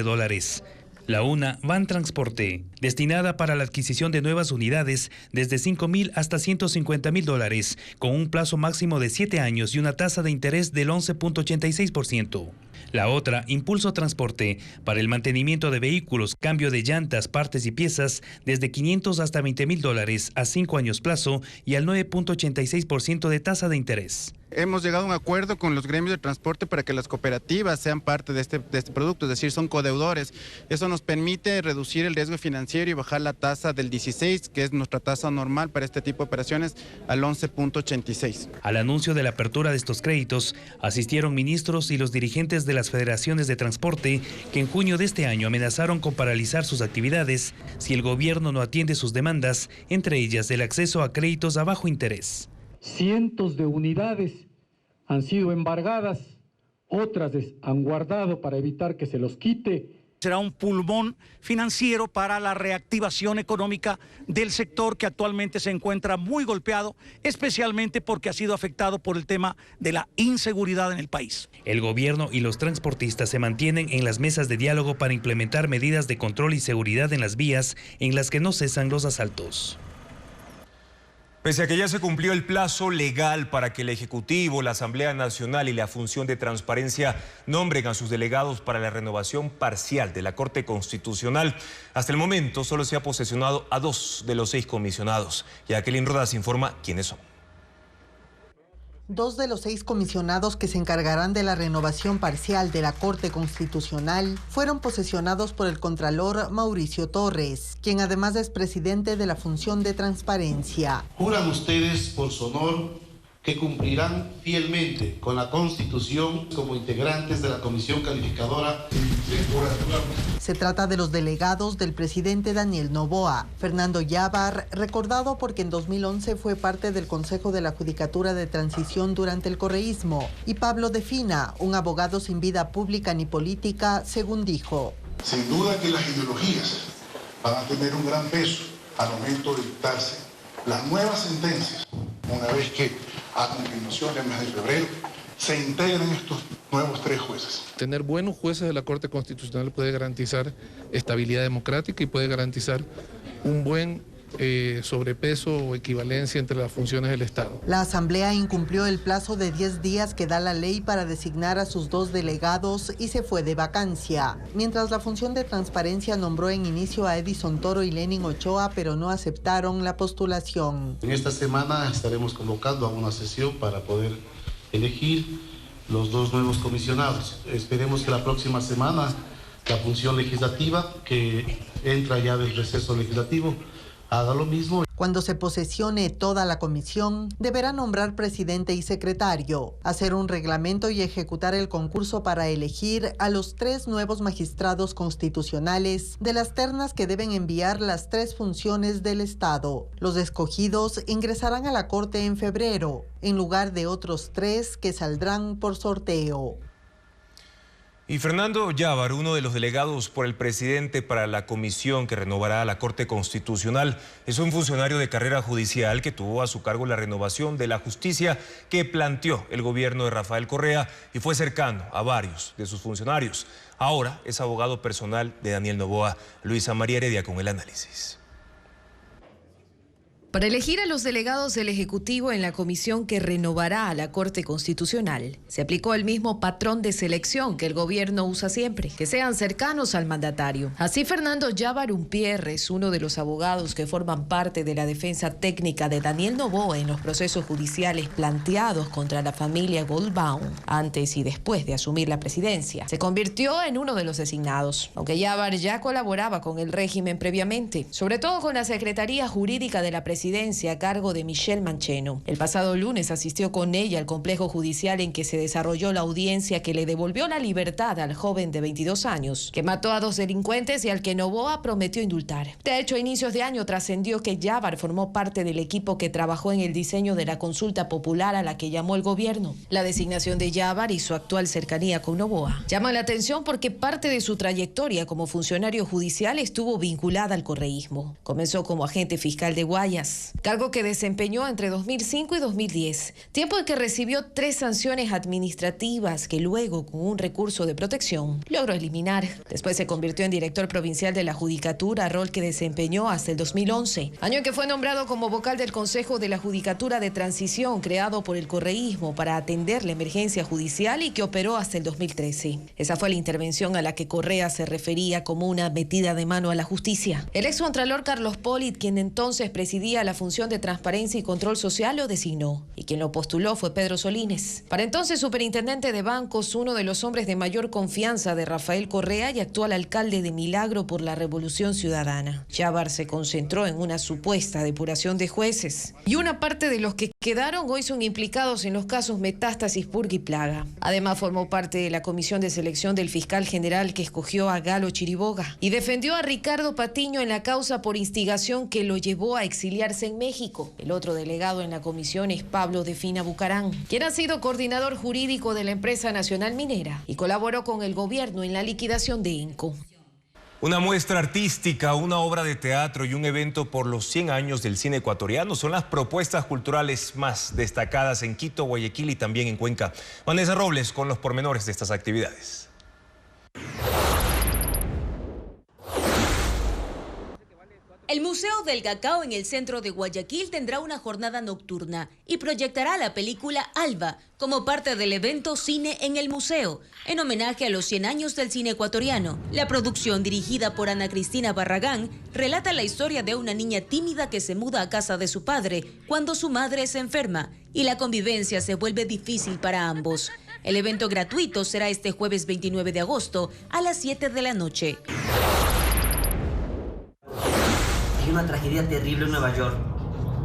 La una, Van Transporte, destinada para la adquisición de nuevas unidades desde $5.000 hasta $150.000, con un plazo máximo de 7 años y una tasa de interés del 11.86%. La otra, Impulso Transporte, para el mantenimiento de vehículos, cambio de llantas, partes y piezas, desde $500 hasta $20.000 a 5 años plazo y al 9.86% de tasa de interés. Hemos llegado a un acuerdo con los gremios de transporte para que las cooperativas sean parte de este producto, es decir, son codeudores. Eso nos permite reducir el riesgo financiero y bajar la tasa del 16, que es nuestra tasa normal para este tipo de operaciones, al 11.86. Al anuncio de la apertura de estos créditos, asistieron ministros y los dirigentes de las federaciones de transporte que en junio de este año amenazaron con paralizar sus actividades si el gobierno no atiende sus demandas, entre ellas el acceso a créditos a bajo interés. Cientos de unidades han sido embargadas, otras han guardado para evitar que se los quite. Será un pulmón financiero para la reactivación económica del sector que actualmente se encuentra muy golpeado, especialmente porque ha sido afectado por el tema de la inseguridad en el país. El gobierno y los transportistas se mantienen en las mesas de diálogo para implementar medidas de control y seguridad en las vías en las que no cesan los asaltos. Pese a que ya se cumplió el plazo legal para que el Ejecutivo, la Asamblea Nacional y la Función de Transparencia nombren a sus delegados para la renovación parcial de la Corte Constitucional, hasta el momento solo se ha posesionado a 2 de los 6 comisionados. Jacqueline Rodas informa quiénes son. 2 de los 6 comisionados que se encargarán de la renovación parcial de la Corte Constitucional fueron posesionados por el Contralor Mauricio Torres, quien además es presidente de la Función de Transparencia. ¿Juran ustedes por su honor que cumplirán fielmente con la Constitución como integrantes de la Comisión Calificadora? Se trata de los delegados del presidente Daniel Noboa, Fernando Yávar, recordado porque en 2011 fue parte del Consejo de la Judicatura de Transición durante el correísmo, y Pablo de Fina, un abogado sin vida pública ni política, según dijo. Sin duda que las ideologías van a tener un gran peso al momento de dictarse las nuevas sentencias, una vez que a continuación del mes de febrero se integren estos nuevos 3 jueces. Tener buenos jueces de la Corte Constitucional puede garantizar estabilidad democrática y puede garantizar un buen sobrepeso o equivalencia entre las funciones del Estado. La Asamblea incumplió el plazo de 10 días que da la ley para designar a sus 2 delegados y se fue de vacancia, mientras la Función de Transparencia nombró en inicio a Edison Toro y Lenin Ochoa, pero no aceptaron la postulación. En esta semana estaremos convocando a una sesión para poder elegir los 2 nuevos comisionados. Esperemos que la próxima semana la función legislativa, que entra ya del receso legislativo, haga lo mismo. Cuando se posesione toda la comisión, deberá nombrar presidente y secretario, hacer un reglamento y ejecutar el concurso para elegir a los 3 nuevos magistrados constitucionales de las ternas que deben enviar las 3 funciones del Estado. Los escogidos ingresarán a la Corte en febrero, en lugar de otros 3 que saldrán por sorteo. Y Fernando Yávar, uno de los delegados por el presidente para la comisión que renovará la Corte Constitucional, es un funcionario de carrera judicial que tuvo a su cargo la renovación de la justicia que planteó el gobierno de Rafael Correa y fue cercano a varios de sus funcionarios. Ahora es abogado personal de Daniel Noboa. Luisa María Heredia con el análisis. Para elegir a los delegados del Ejecutivo en la comisión que renovará a la Corte Constitucional, se aplicó el mismo patrón de selección que el gobierno usa siempre, que sean cercanos al mandatario. Así, Fernando Yávar Umpierre es uno de los abogados que forman parte de la defensa técnica de Daniel Noboa en los procesos judiciales planteados contra la familia Goldbaum antes y después de asumir la presidencia. Se convirtió en uno de los designados, aunque Yávar ya colaboraba con el régimen previamente, sobre todo con la Secretaría Jurídica de la Presidencia a cargo de Michelle Mancheno. El pasado lunes asistió con ella al complejo judicial en que se desarrolló la audiencia que le devolvió la libertad al joven de 22 años, que mató a 2 delincuentes y al que Noboa prometió indultar. De hecho, a inicios de año trascendió que Yávar formó parte del equipo que trabajó en el diseño de la consulta popular a la que llamó el gobierno. La designación de Yávar y su actual cercanía con Noboa llaman la atención porque parte de su trayectoria como funcionario judicial estuvo vinculada al correísmo. Comenzó como agente fiscal de Guayas, cargo que desempeñó entre 2005 y 2010, tiempo en que recibió 3 sanciones administrativas que luego, con un recurso de protección, logró eliminar. Después se convirtió en director provincial de la Judicatura, rol que desempeñó hasta el 2011, año en que fue nombrado como vocal del Consejo de la Judicatura de Transición, creado por el correísmo para atender la emergencia judicial y que operó hasta el 2013. Esa fue la intervención a la que Correa se refería como una metida de mano a la justicia. El excontralor Carlos Polit, quien entonces presidía la función de transparencia y control social, lo designó, y quien lo postuló fue Pedro Solines, para entonces superintendente de bancos, uno de los hombres de mayor confianza de Rafael Correa y actual alcalde de Milagro por la Revolución Ciudadana. Yávar se concentró en una supuesta depuración de jueces, y una parte de los que quedaron hoy son implicados en los casos Metástasis, Purga y Plaga. Además formó parte de la comisión de selección del fiscal general que escogió a Galo Chiriboga y defendió a Ricardo Patiño en la causa por instigación que lo llevó a exiliarse en México. El otro delegado en la comisión es Pablo de Fina Bucarán, quien ha sido coordinador jurídico de la empresa nacional minera y colaboró con el gobierno en la liquidación de ENCO. Una muestra artística, una obra de teatro y un evento por los 100 años del cine ecuatoriano son las propuestas culturales más destacadas en Quito, Guayaquil y también en Cuenca. Vanessa Robles con los pormenores de estas actividades. El Museo del Cacao en el centro de Guayaquil tendrá una jornada nocturna y proyectará la película Alba como parte del evento Cine en el Museo, en homenaje a los 100 años del cine ecuatoriano. La producción, dirigida por Ana Cristina Barragán, relata la historia de una niña tímida que se muda a casa de su padre cuando su madre se enferma y la convivencia se vuelve difícil para ambos. El evento gratuito será este jueves 29 de agosto a las 7 de la noche. Hay una tragedia terrible en Nueva York.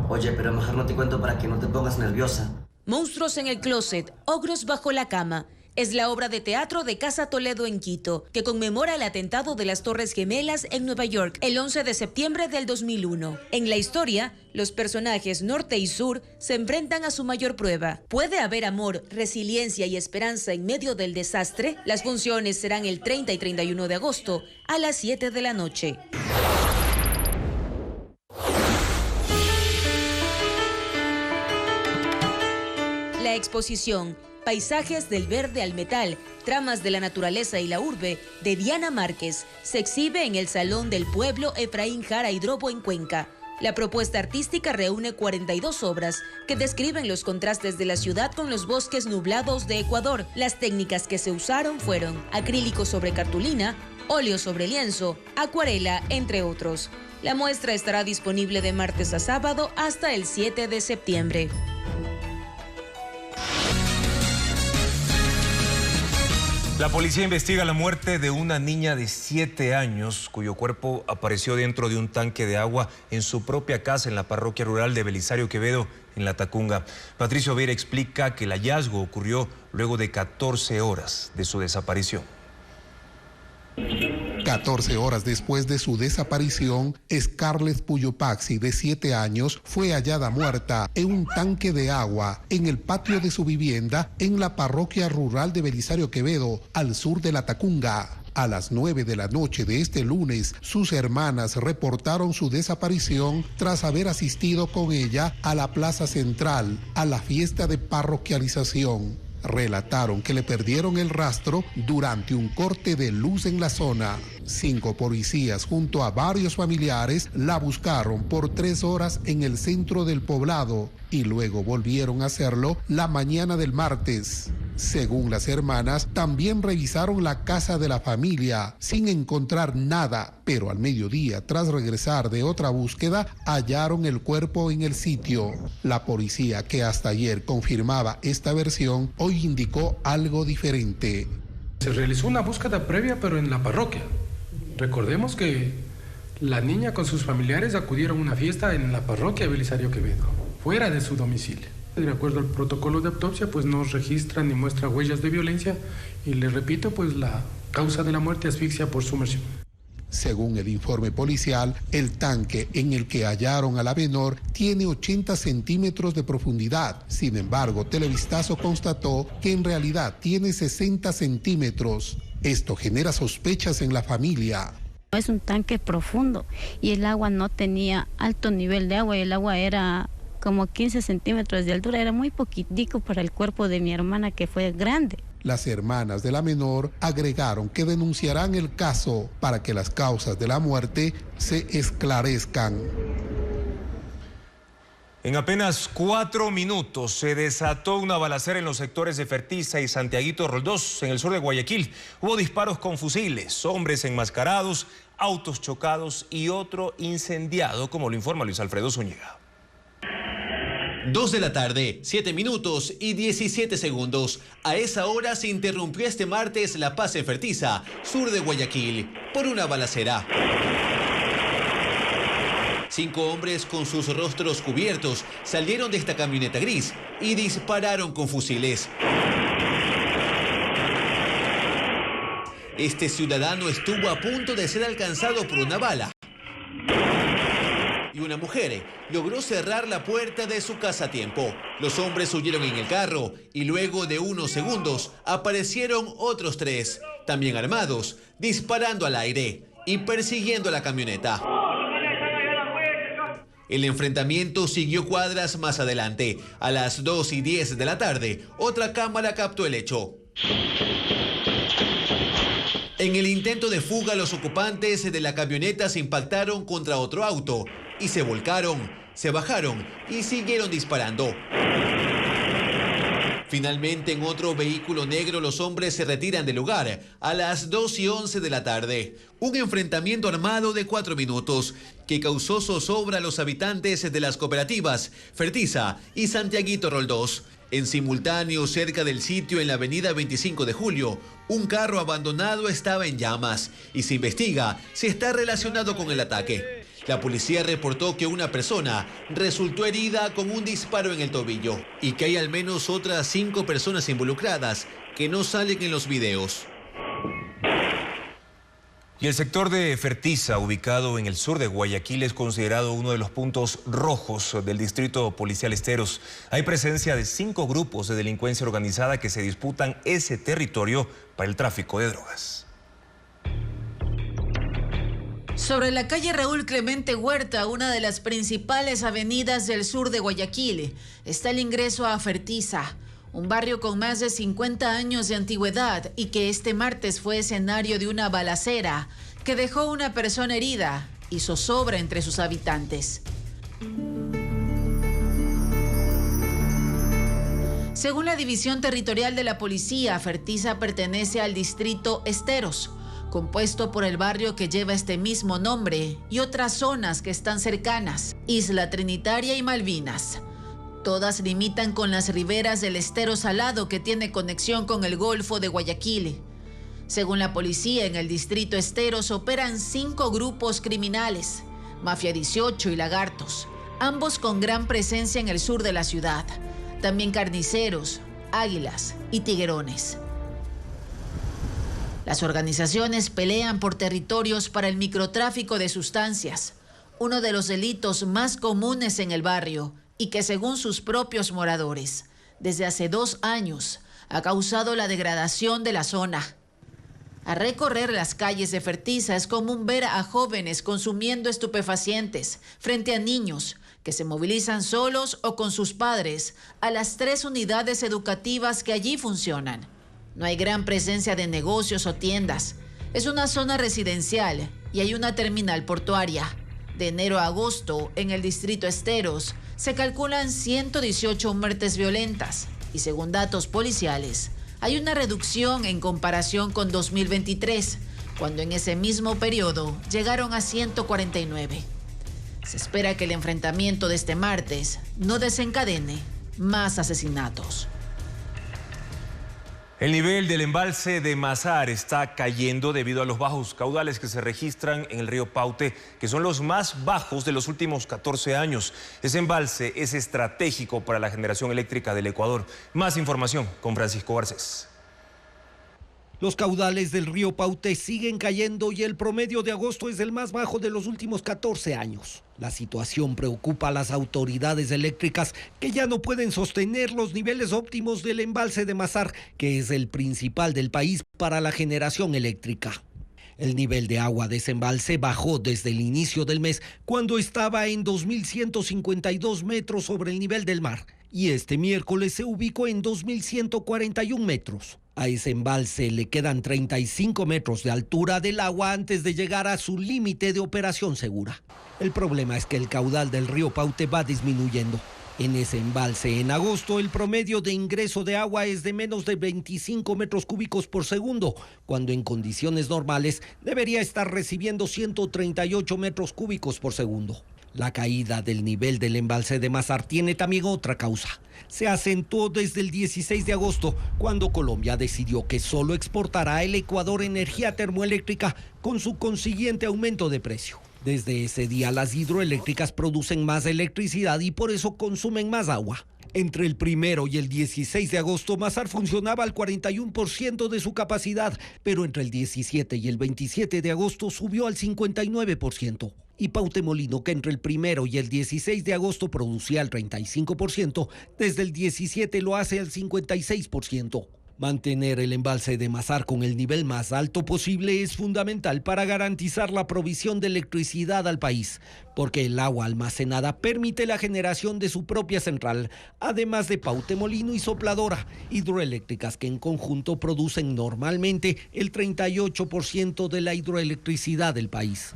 Oye, pero mejor no te cuento para que no te pongas nerviosa. Monstruos en el closet, ogros bajo la cama. Es la obra de teatro de Casa Toledo en Quito, que conmemora el atentado de las Torres Gemelas en Nueva York el 11 de septiembre del 2001. En la historia, los personajes norte y sur se enfrentan a su mayor prueba. ¿Puede haber amor, resiliencia y esperanza en medio del desastre? Las funciones serán el 30 y 31 de agosto a las 7 de la noche. La exposición Paisajes del verde al metal, tramas de la naturaleza y la urbe, de Diana Márquez, se exhibe en el Salón del Pueblo Efraín Jara Hidrobo en Cuenca. La propuesta artística reúne 42 obras que describen los contrastes de la ciudad con los bosques nublados de Ecuador. Las técnicas que se usaron fueron acrílico sobre cartulina, óleo sobre lienzo, acuarela, entre otros. La muestra estará disponible de martes a sábado hasta el 7 de septiembre. La policía investiga la muerte de una niña de 7 años cuyo cuerpo apareció dentro de un tanque de agua en su propia casa en la parroquia rural de Belisario Quevedo, en La Tacunga. Patricio Vera explica que el hallazgo ocurrió luego de 14 horas de su desaparición. 14 horas después de su desaparición, Scarlett Puyopaxi, de 7 años, fue hallada muerta en un tanque de agua en el patio de su vivienda en la parroquia rural de Belisario Quevedo, al sur de La Tacunga. A las 9 de la noche de este lunes, sus hermanas reportaron su desaparición tras haber asistido con ella a la plaza central, a la fiesta de parroquialización. Relataron que le perdieron el rastro durante un corte de luz en la zona. 5 policías junto a varios familiares la buscaron por 3 horas en el centro del poblado y luego volvieron a hacerlo la mañana del martes. Según las hermanas, también revisaron la casa de la familia sin encontrar nada, pero al mediodía, tras regresar de otra búsqueda, hallaron el cuerpo en el sitio. La policía, que hasta ayer confirmaba esta versión, hoy indicó algo diferente. Se realizó una búsqueda previa, pero en la parroquia. Recordemos que la niña con sus familiares acudieron a una fiesta en la parroquia de Belisario Quevedo, fuera de su domicilio. De acuerdo al protocolo de autopsia, pues no registra ni muestra huellas de violencia y le repito, pues la causa de la muerte es asfixia por sumersión. Según el informe policial, el tanque en el que hallaron a la menor tiene 80 centímetros de profundidad. Sin embargo, Televistazo constató que en realidad tiene 60 centímetros. Esto genera sospechas en la familia. Es un tanque profundo y el agua no tenía alto nivel de agua y el agua era como 15 centímetros de altura, era muy poquitico para el cuerpo de mi hermana, que fue grande. Las hermanas de la menor agregaron que denunciarán el caso para que las causas de la muerte se esclarezcan. En apenas 4 minutos se desató una balacera en los sectores de Fertiza y Santiaguito Roldós, en el sur de Guayaquil. Hubo disparos con fusiles, hombres enmascarados, autos chocados y otro incendiado, como lo informa Luis Alfredo Zúñiga. 2 de la tarde, 7 minutos y 17 segundos. A esa hora se interrumpió este martes la paz en Fertiza, sur de Guayaquil, por una balacera. 5 hombres con sus rostros cubiertos salieron de esta camioneta gris y dispararon con fusiles. Este ciudadano estuvo a punto de ser alcanzado por una bala. Y una mujer logró cerrar la puerta de su casa a tiempo. Los hombres huyeron en el carro y luego de unos segundos aparecieron otros 3, también armados, disparando al aire y persiguiendo a la camioneta. El enfrentamiento siguió cuadras más adelante. A las 2:10 de la tarde, otra cámara captó el hecho. En el intento de fuga, los ocupantes de la camioneta se impactaron contra otro auto y se volcaron, se bajaron y siguieron disparando. Finalmente, en otro vehículo negro, los hombres se retiran del lugar a las 2:11 de la tarde. Un enfrentamiento armado de 4 minutos que causó zozobra a los habitantes de las cooperativas Fertiza y Santiaguito Roldós. En simultáneo, cerca del sitio en la avenida 25 de Julio, un carro abandonado estaba en llamas y se investiga si está relacionado con el ataque. La policía reportó que una persona resultó herida con un disparo en el tobillo y que hay al menos otras 5 personas involucradas que no salen en los videos. Y el sector de Fertiza, ubicado en el sur de Guayaquil, es considerado uno de los puntos rojos del distrito policial Esteros. Hay presencia de 5 grupos de delincuencia organizada que se disputan ese territorio para el tráfico de drogas. Sobre la calle Raúl Clemente Huerta, una de las principales avenidas del sur de Guayaquil, está el ingreso a Fertiza, un barrio con más de 50 años de antigüedad y que este martes fue escenario de una balacera que dejó una persona herida y zozobra entre sus habitantes. Según la División Territorial de la Policía, Fertiza pertenece al distrito Esteros, compuesto por el barrio que lleva este mismo nombre y otras zonas que están cercanas, Isla Trinitaria y Malvinas. Todas limitan con las riberas del Estero Salado, que tiene conexión con el Golfo de Guayaquil. Según la policía, en el distrito Esteros operan 5 grupos criminales, Mafia 18 y Lagartos, ambos con gran presencia en el sur de la ciudad. También Carniceros, Águilas y Tiguerones. Las organizaciones pelean por territorios para el microtráfico de sustancias, uno de los delitos más comunes en el barrio y que, según sus propios moradores, desde hace 2 años ha causado la degradación de la zona. Al recorrer las calles de Fertiza es común ver a jóvenes consumiendo estupefacientes frente a niños que se movilizan solos o con sus padres a las 3 unidades educativas que allí funcionan. No hay gran presencia de negocios o tiendas. Es una zona residencial y hay una terminal portuaria. De enero a agosto, en el distrito Esteros, se calculan 118 muertes violentas y, según datos policiales, hay una reducción en comparación con 2023, cuando en ese mismo periodo llegaron a 149. Se espera que el enfrentamiento de este martes no desencadene más asesinatos. El nivel del embalse de Mazar está cayendo debido a los bajos caudales que se registran en el río Paute, que son los más bajos de los últimos 14 años. Ese embalse es estratégico para la generación eléctrica del Ecuador. Más información con Francisco Garcés. Los caudales del río Paute siguen cayendo y el promedio de agosto es el más bajo de los últimos 14 años. La situación preocupa a las autoridades eléctricas que ya no pueden sostener los niveles óptimos del embalse de Mazar, que es el principal del país para la generación eléctrica. El nivel de agua de ese embalse bajó desde el inicio del mes, cuando estaba en 2.152 metros sobre el nivel del mar, y este miércoles se ubicó en 2.141 metros. A ese embalse le quedan 35 metros de altura del agua antes de llegar a su límite de operación segura. El problema es que el caudal del río Paute va disminuyendo. En ese embalse, en agosto, el promedio de ingreso de agua es de menos de 25 metros cúbicos por segundo, cuando en condiciones normales debería estar recibiendo 138 metros cúbicos por segundo. La caída del nivel del embalse de Mazar tiene también otra causa. Se acentuó desde el 16 de agosto, cuando Colombia decidió que solo exportará al Ecuador energía termoeléctrica, con su consiguiente aumento de precio. Desde ese día las hidroeléctricas producen más electricidad y por eso consumen más agua. Entre el 1 y el 16 de agosto, Mazar funcionaba al 41% de su capacidad, pero entre el 17 y el 27 de agosto subió al 59%. Y Paute Molino, que entre el 1 y el 16 de agosto producía al 35%, desde el 17 lo hace al 56%. Mantener el embalse de Mazar con el nivel más alto posible es fundamental para garantizar la provisión de electricidad al país, porque el agua almacenada permite la generación de su propia central, además de Paute Molino y Sopladora, hidroeléctricas que en conjunto producen normalmente el 38% de la hidroelectricidad del país.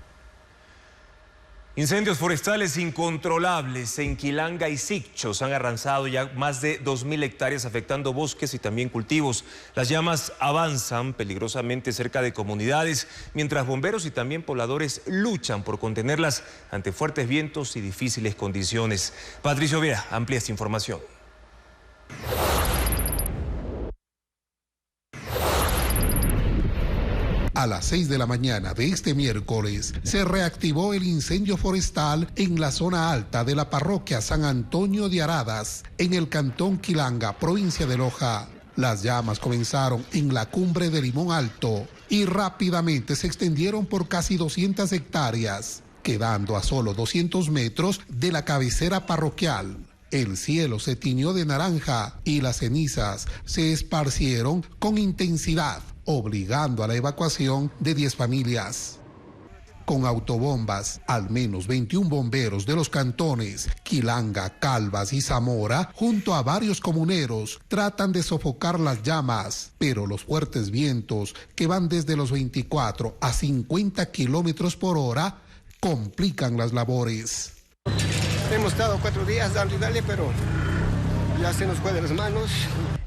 Incendios forestales incontrolables en Quilanga y Sicchos han arrasado ya más de 2.000 hectáreas, afectando bosques y también cultivos. Las llamas avanzan peligrosamente cerca de comunidades, mientras bomberos y también pobladores luchan por contenerlas ante fuertes vientos y difíciles condiciones. Patricio Vera amplía esta información. A las 6 de la mañana de este miércoles se reactivó el incendio forestal en la zona alta de la parroquia San Antonio de Aradas, en el cantón Quilanga, provincia de Loja. Las llamas comenzaron en la cumbre de Limón Alto y rápidamente se extendieron por casi 200 hectáreas, quedando a solo 200 metros de la cabecera parroquial. El cielo se tiñó de naranja y las cenizas se esparcieron con intensidad, obligando a la evacuación de 10 familias. Con autobombas, al menos 21 bomberos de los cantones Quilanga, Calvas y Zamora, junto a varios comuneros, tratan de sofocar las llamas, pero los fuertes vientos, que van desde los 24 a 50 kilómetros por hora, complican las labores. Hemos estado 4 días dando y dale, pero ya se nos fue de las manos.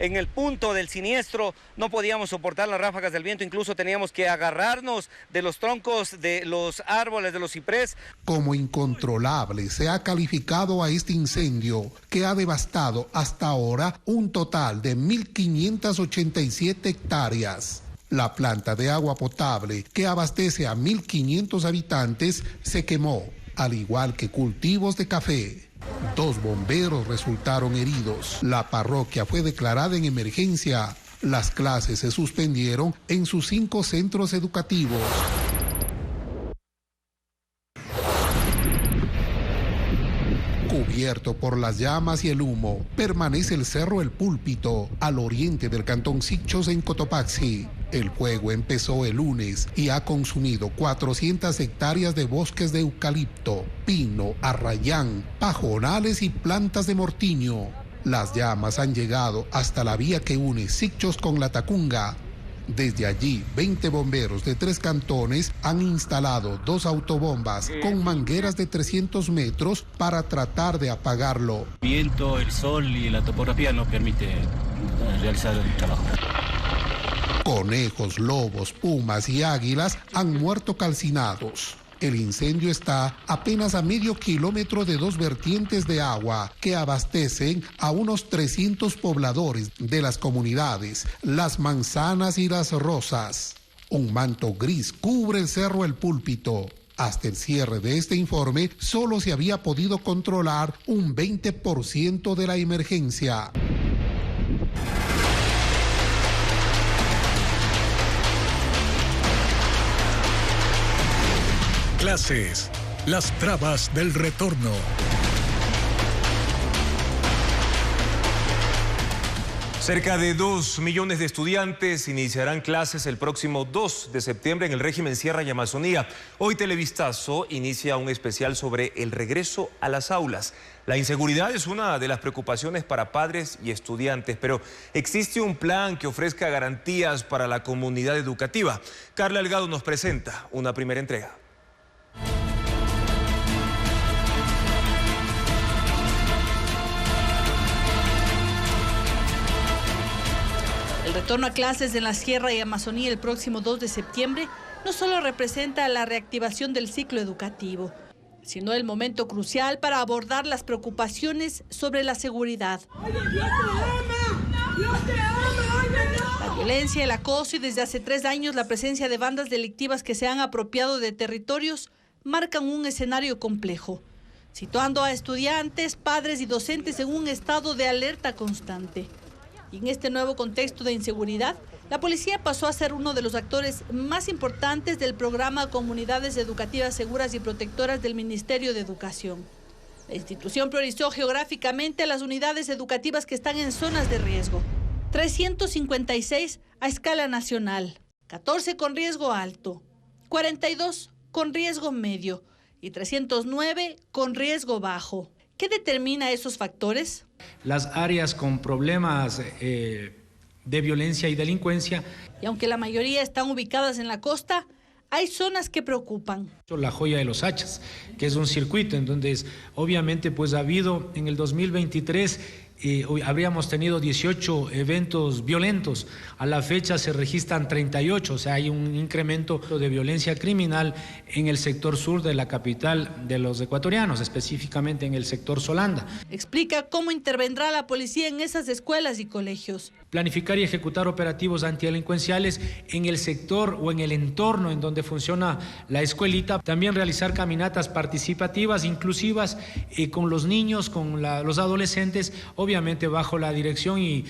En el punto del siniestro no podíamos soportar las ráfagas del viento, incluso teníamos que agarrarnos de los troncos de los árboles, de los ciprés. Como incontrolable se ha calificado a este incendio, que ha devastado hasta ahora un total de 1.587 hectáreas. La planta de agua potable, que abastece a 1.500 habitantes, se quemó, al igual que cultivos de café. 2 bomberos resultaron heridos. La parroquia fue declarada en emergencia. Las clases se suspendieron en sus 5 centros educativos. Cubierto por las llamas y el humo, permanece el Cerro El Púlpito, al oriente del cantón Sichos en Cotopaxi. El fuego empezó el lunes y ha consumido 400 hectáreas de bosques de eucalipto, pino, arrayán, pajonales y plantas de mortiño. Las llamas han llegado hasta la vía que une Sichos con La Tacunga. Desde allí, 20 bomberos de 3 cantones han instalado 2 autobombas con mangueras de 300 metros para tratar de apagarlo. El viento, el sol y la topografía no permite realizar el trabajo. Conejos, lobos, pumas y águilas han muerto calcinados. El incendio está apenas a medio kilómetro de 2 vertientes de agua que abastecen a unos 300 pobladores de las comunidades Las Manzanas y Las Rosas. Un manto gris cubre el Cerro El Púlpito. Hasta el cierre de este informe, solo se había podido controlar un 20% de la emergencia. Clases, las trabas del retorno. Cerca de 2 millones de estudiantes iniciarán clases el próximo 2 de septiembre en el régimen Sierra y Amazonía. Hoy Televistazo inicia un especial sobre el regreso a las aulas. La inseguridad es una de las preocupaciones para padres y estudiantes, pero existe un plan que ofrezca garantías para la comunidad educativa. Carla Delgado nos presenta una primera entrega. El retorno a clases en la Sierra y Amazonía el próximo 2 de septiembre no solo representa la reactivación del ciclo educativo, sino el momento crucial para abordar las preocupaciones sobre la seguridad. La violencia, el acoso y desde hace 3 años la presencia de bandas delictivas que se han apropiado de territorios marcan un escenario complejo, situando a estudiantes, padres y docentes en un estado de alerta constante. Y en este nuevo contexto de inseguridad, la policía pasó a ser uno de los actores más importantes del programa Comunidades Educativas Seguras y Protectoras del Ministerio de Educación. La institución priorizó geográficamente a las unidades educativas que están en zonas de riesgo. 356 a escala nacional, 14 con riesgo alto, 42 con riesgo medio y 309 con riesgo bajo. ¿Qué determina esos factores? Las áreas con problemas de violencia y delincuencia. Y aunque la mayoría están ubicadas en la costa, hay zonas que preocupan. La joya de los hachas, que es un circuito en donde obviamente pues ha habido en el 2023 habríamos tenido 18 eventos violentos. A la fecha se registran 38, o sea, hay un incremento de violencia criminal en el sector sur de la capital de los ecuatorianos, específicamente en el sector Solanda. Explica cómo intervendrá la policía en esas escuelas y colegios. Planificar y ejecutar operativos antidelincuenciales en el sector o en el entorno en donde funciona la escuelita. También realizar caminatas participativas, inclusivas, con los niños, con los adolescentes, obviamente bajo la dirección y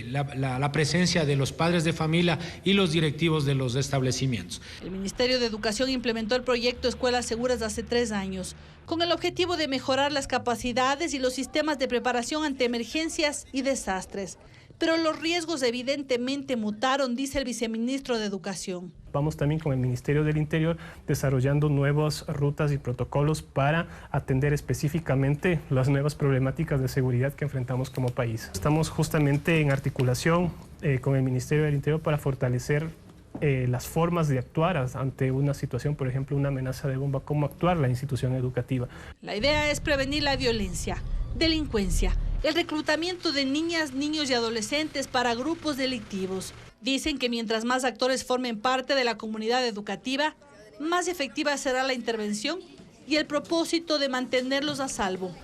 la presencia de los padres de familia y los directivos de los establecimientos. El Ministerio de Educación implementó el proyecto Escuelas Seguras hace 3 años, con el objetivo de mejorar las capacidades y los sistemas de preparación ante emergencias y desastres. Pero los riesgos evidentemente mutaron, dice el viceministro de Educación. Vamos también con el Ministerio del Interior desarrollando nuevas rutas y protocolos para atender específicamente las nuevas problemáticas de seguridad que enfrentamos como país. Estamos justamente en articulación con el Ministerio del Interior para fortalecer las formas de actuar ante una situación, por ejemplo, una amenaza de bomba, cómo actuar la institución educativa. La idea es prevenir la violencia, delincuencia, el reclutamiento de niñas, niños y adolescentes para grupos delictivos. Dicen que mientras más actores formen parte de la comunidad educativa, más efectiva será la intervención y el propósito de mantenerlos a salvo.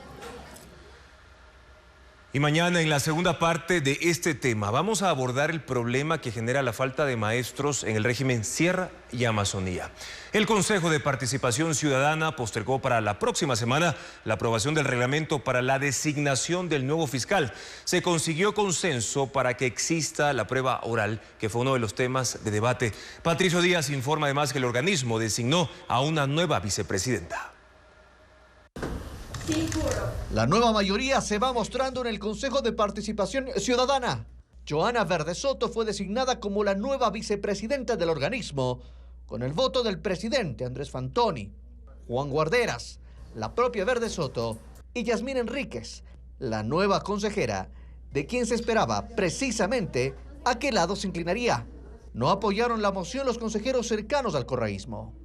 Y mañana, en la segunda parte de este tema, vamos a abordar el problema que genera la falta de maestros en el régimen Sierra y Amazonía. El Consejo de Participación Ciudadana postergó para la próxima semana la aprobación del reglamento para la designación del nuevo fiscal. Se consiguió consenso para que exista la prueba oral, que fue uno de los temas de debate. Patricio Díaz informa además que el organismo designó a una nueva vicepresidenta. La nueva mayoría se va mostrando en el Consejo de Participación Ciudadana. Joana Verde Soto fue designada como la nueva vicepresidenta del organismo, con el voto del presidente Andrés Fantoni, Juan Guarderas, la propia Verde Soto y Yasmín Enríquez, la nueva consejera, de quien se esperaba precisamente a qué lado se inclinaría. No apoyaron la moción los consejeros cercanos al correísmo.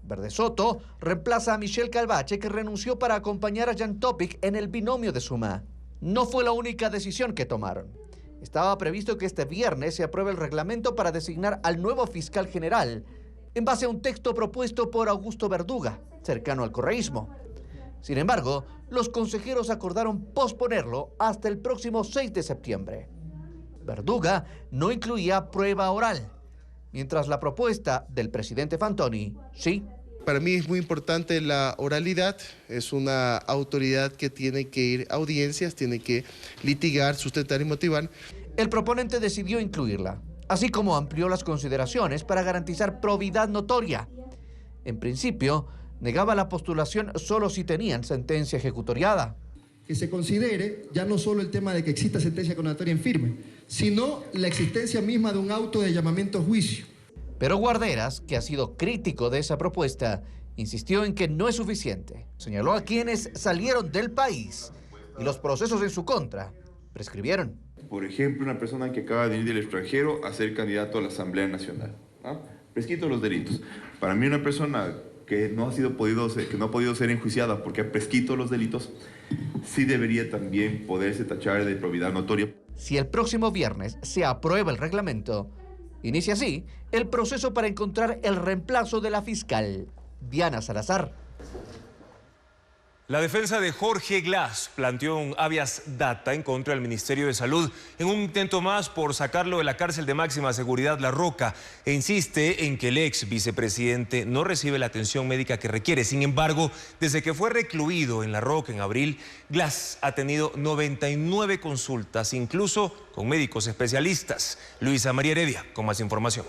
Verde Soto reemplaza a Michelle Calvache, que renunció para acompañar a Jan Topic en el binomio de Suma. No fue la única decisión que tomaron. Estaba previsto que este viernes se apruebe el reglamento para designar al nuevo fiscal general, en base a un texto propuesto por Augusto Verduga, cercano al correísmo. Sin embargo, los consejeros acordaron posponerlo hasta el próximo 6 de septiembre. Verduga no incluía prueba oral, mientras la propuesta del presidente Fantoni, sí. Para mí es muy importante la oralidad. Es una autoridad que tiene que ir a audiencias, tiene que litigar, sustentar y motivar. El proponente decidió incluirla, así como amplió las consideraciones para garantizar probidad notoria. En principio, negaba la postulación solo si tenían sentencia ejecutoriada. Que se considere ya no solo el tema de que exista sentencia condenatoria en firme, sino la existencia misma de un auto de llamamiento a juicio. Pero Guarderas, que ha sido crítico de esa propuesta, insistió en que no es suficiente. Señaló a quienes salieron del país y los procesos en su contra prescribieron. Por ejemplo, una persona que acaba de venir del extranjero a ser candidato a la Asamblea Nacional, ¿no? Prescrito los delitos. Para mí, una persona que no ha podido ser enjuiciada porque ha prescrito los delitos, sí debería también poderse tachar de probidad notoria. Si el próximo viernes se aprueba el reglamento, inicia así el proceso para encontrar el reemplazo de la fiscal, Diana Salazar. La defensa de Jorge Glass planteó un habeas data en contra del Ministerio de Salud en un intento más por sacarlo de la cárcel de máxima seguridad La Roca, e insiste en que el ex vicepresidente no recibe la atención médica que requiere. Sin embargo, desde que fue recluido en La Roca en abril, Glass ha tenido 99 consultas, incluso con médicos especialistas. Luisa María Heredia, con más información.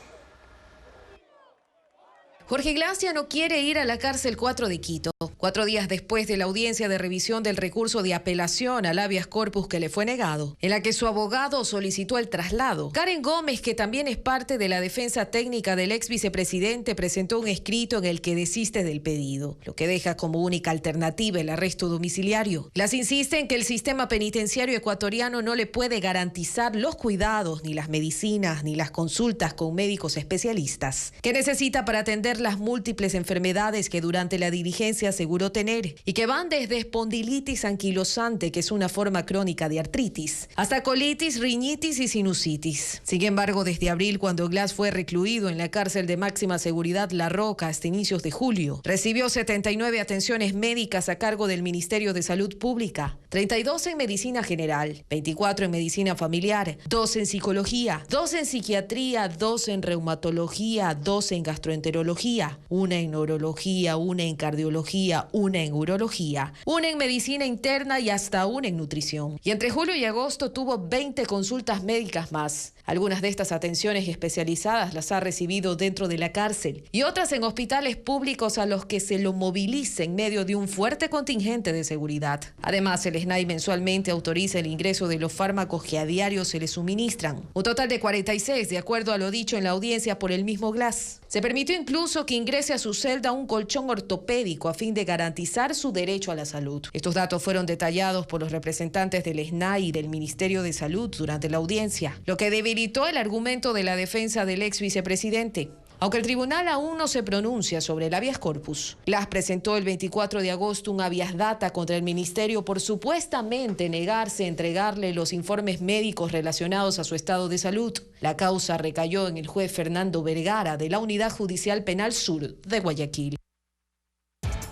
Jorge Glass ya no quiere ir a la cárcel 4 de Quito. 4 días después de la audiencia de revisión del recurso de apelación al habeas corpus que le fue negado, en la que su abogado solicitó el traslado, Karen Gómez, que también es parte de la defensa técnica del ex vicepresidente, presentó un escrito en el que desiste del pedido, lo que deja como única alternativa el arresto domiciliario. Glass insiste en que el sistema penitenciario ecuatoriano no le puede garantizar los cuidados, ni las medicinas, ni las consultas con médicos especialistas que necesita para atender las múltiples enfermedades que durante la diligencia aseguró tener y que van desde espondilitis anquilosante, que es una forma crónica de artritis, hasta colitis, riñitis y sinusitis. Sin embargo, desde abril, cuando Glass fue recluido en la cárcel de máxima seguridad La Roca hasta inicios de julio, recibió 79 atenciones médicas a cargo del Ministerio de Salud Pública, 32 en medicina general, 24 en medicina familiar, 2 en psicología, 2 en psiquiatría, 2 en reumatología, 2 en gastroenterología, 1 en neurología, 1 en cardiología, 1 en urología, 1 en medicina interna y hasta 1 en nutrición. Y entre julio y agosto tuvo 20 consultas médicas más. Algunas de estas atenciones especializadas las ha recibido dentro de la cárcel y otras en hospitales públicos a los que se lo moviliza en medio de un fuerte contingente de seguridad. Además, el SNAI mensualmente autoriza el ingreso de los fármacos que a diario se le suministran. Un total de 46, de acuerdo a lo dicho en la audiencia por el mismo Glass. Se permitió incluso que ingrese a su celda un colchón ortopédico a fin de garantizar su derecho a la salud. Estos datos fueron detallados por los representantes del SNAI y del Ministerio de Salud durante la audiencia, lo que debilitó el argumento de la defensa del ex vicepresidente. Aunque el tribunal aún no se pronuncia sobre el habeas corpus, Glass presentó el 24 de agosto un habeas data contra el ministerio por supuestamente negarse a entregarle los informes médicos relacionados a su estado de salud. La causa recayó en el juez Fernando Vergara de la Unidad Judicial Penal Sur de Guayaquil.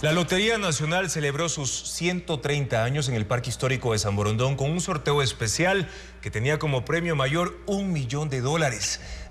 La Lotería Nacional celebró sus 130 años en el Parque Histórico de San Borondón con un sorteo especial que tenía como premio mayor $1 millón.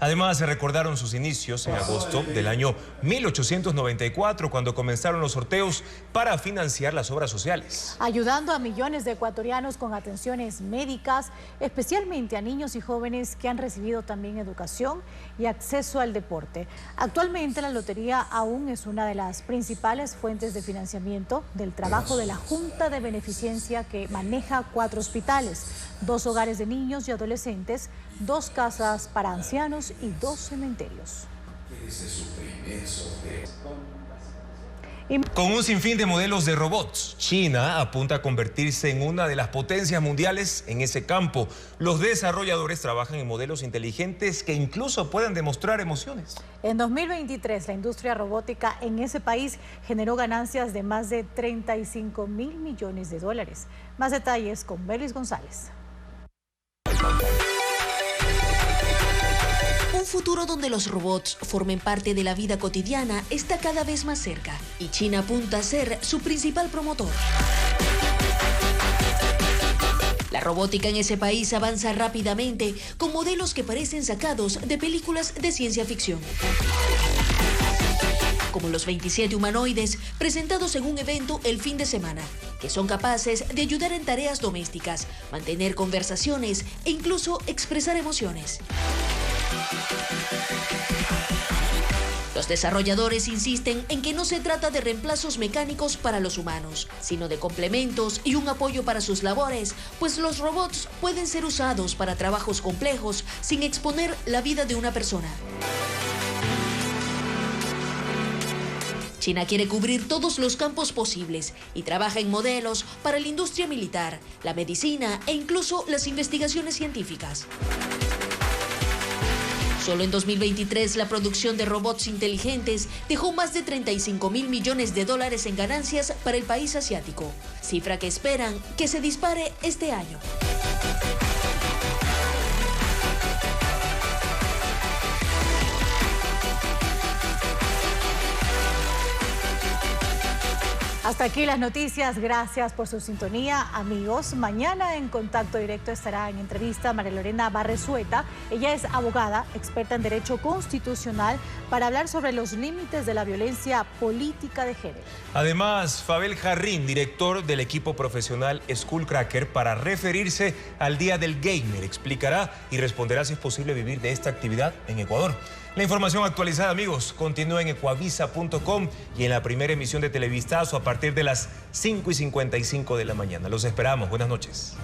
Además, se recordaron sus inicios en agosto del año 1894, cuando comenzaron los sorteos para financiar las obras sociales. Ayudando a millones de ecuatorianos con atenciones médicas, especialmente a niños y jóvenes que han recibido también educación y acceso al deporte. Actualmente la lotería aún es una de las principales fuentes de financiamiento del trabajo de la Junta de Beneficencia, que maneja 4 hospitales, 2 hogares de niños y adolescentes, 2 casas para ancianos y 2 cementerios. Con un sinfín de modelos de robots, China apunta a convertirse en una de las potencias mundiales en ese campo. Los desarrolladores trabajan en modelos inteligentes que incluso pueden demostrar emociones. En 2023, la industria robótica en ese país generó ganancias de más de $35.000 millones. Más detalles con Belis González. Un futuro donde los robots formen parte de la vida cotidiana está cada vez más cerca, y China apunta a ser su principal promotor. La robótica en ese país avanza rápidamente, con modelos que parecen sacados de películas de ciencia ficción. Como los 27 humanoides presentados en un evento el fin de semana, que son capaces de ayudar en tareas domésticas, mantener conversaciones e incluso expresar emociones. Los desarrolladores insisten en que no se trata de reemplazos mecánicos para los humanos, sino de complementos y un apoyo para sus labores, pues los robots pueden ser usados para trabajos complejos sin exponer la vida de una persona. China quiere cubrir todos los campos posibles y trabaja en modelos para la industria militar, la medicina e incluso las investigaciones científicas. Solo en 2023 la producción de robots inteligentes dejó más de $35.000 millones en ganancias para el país asiático, cifra que esperan que se dispare este año. Hasta aquí las noticias, gracias por su sintonía, amigos. Mañana en Contacto Directo estará en entrevista María Lorena Barresueta. Ella es abogada, experta en Derecho Constitucional, para hablar sobre los límites de la violencia política de género. Además, Fabel Jarrín, director del equipo profesional Skullcracker, para referirse al Día del Gamer, explicará y responderá si es posible vivir de esta actividad en Ecuador. La información actualizada, amigos, continúa en ecuavisa.com y en la primera emisión de Televistazo a partir de las 5:55 de la mañana. Los esperamos. Buenas noches.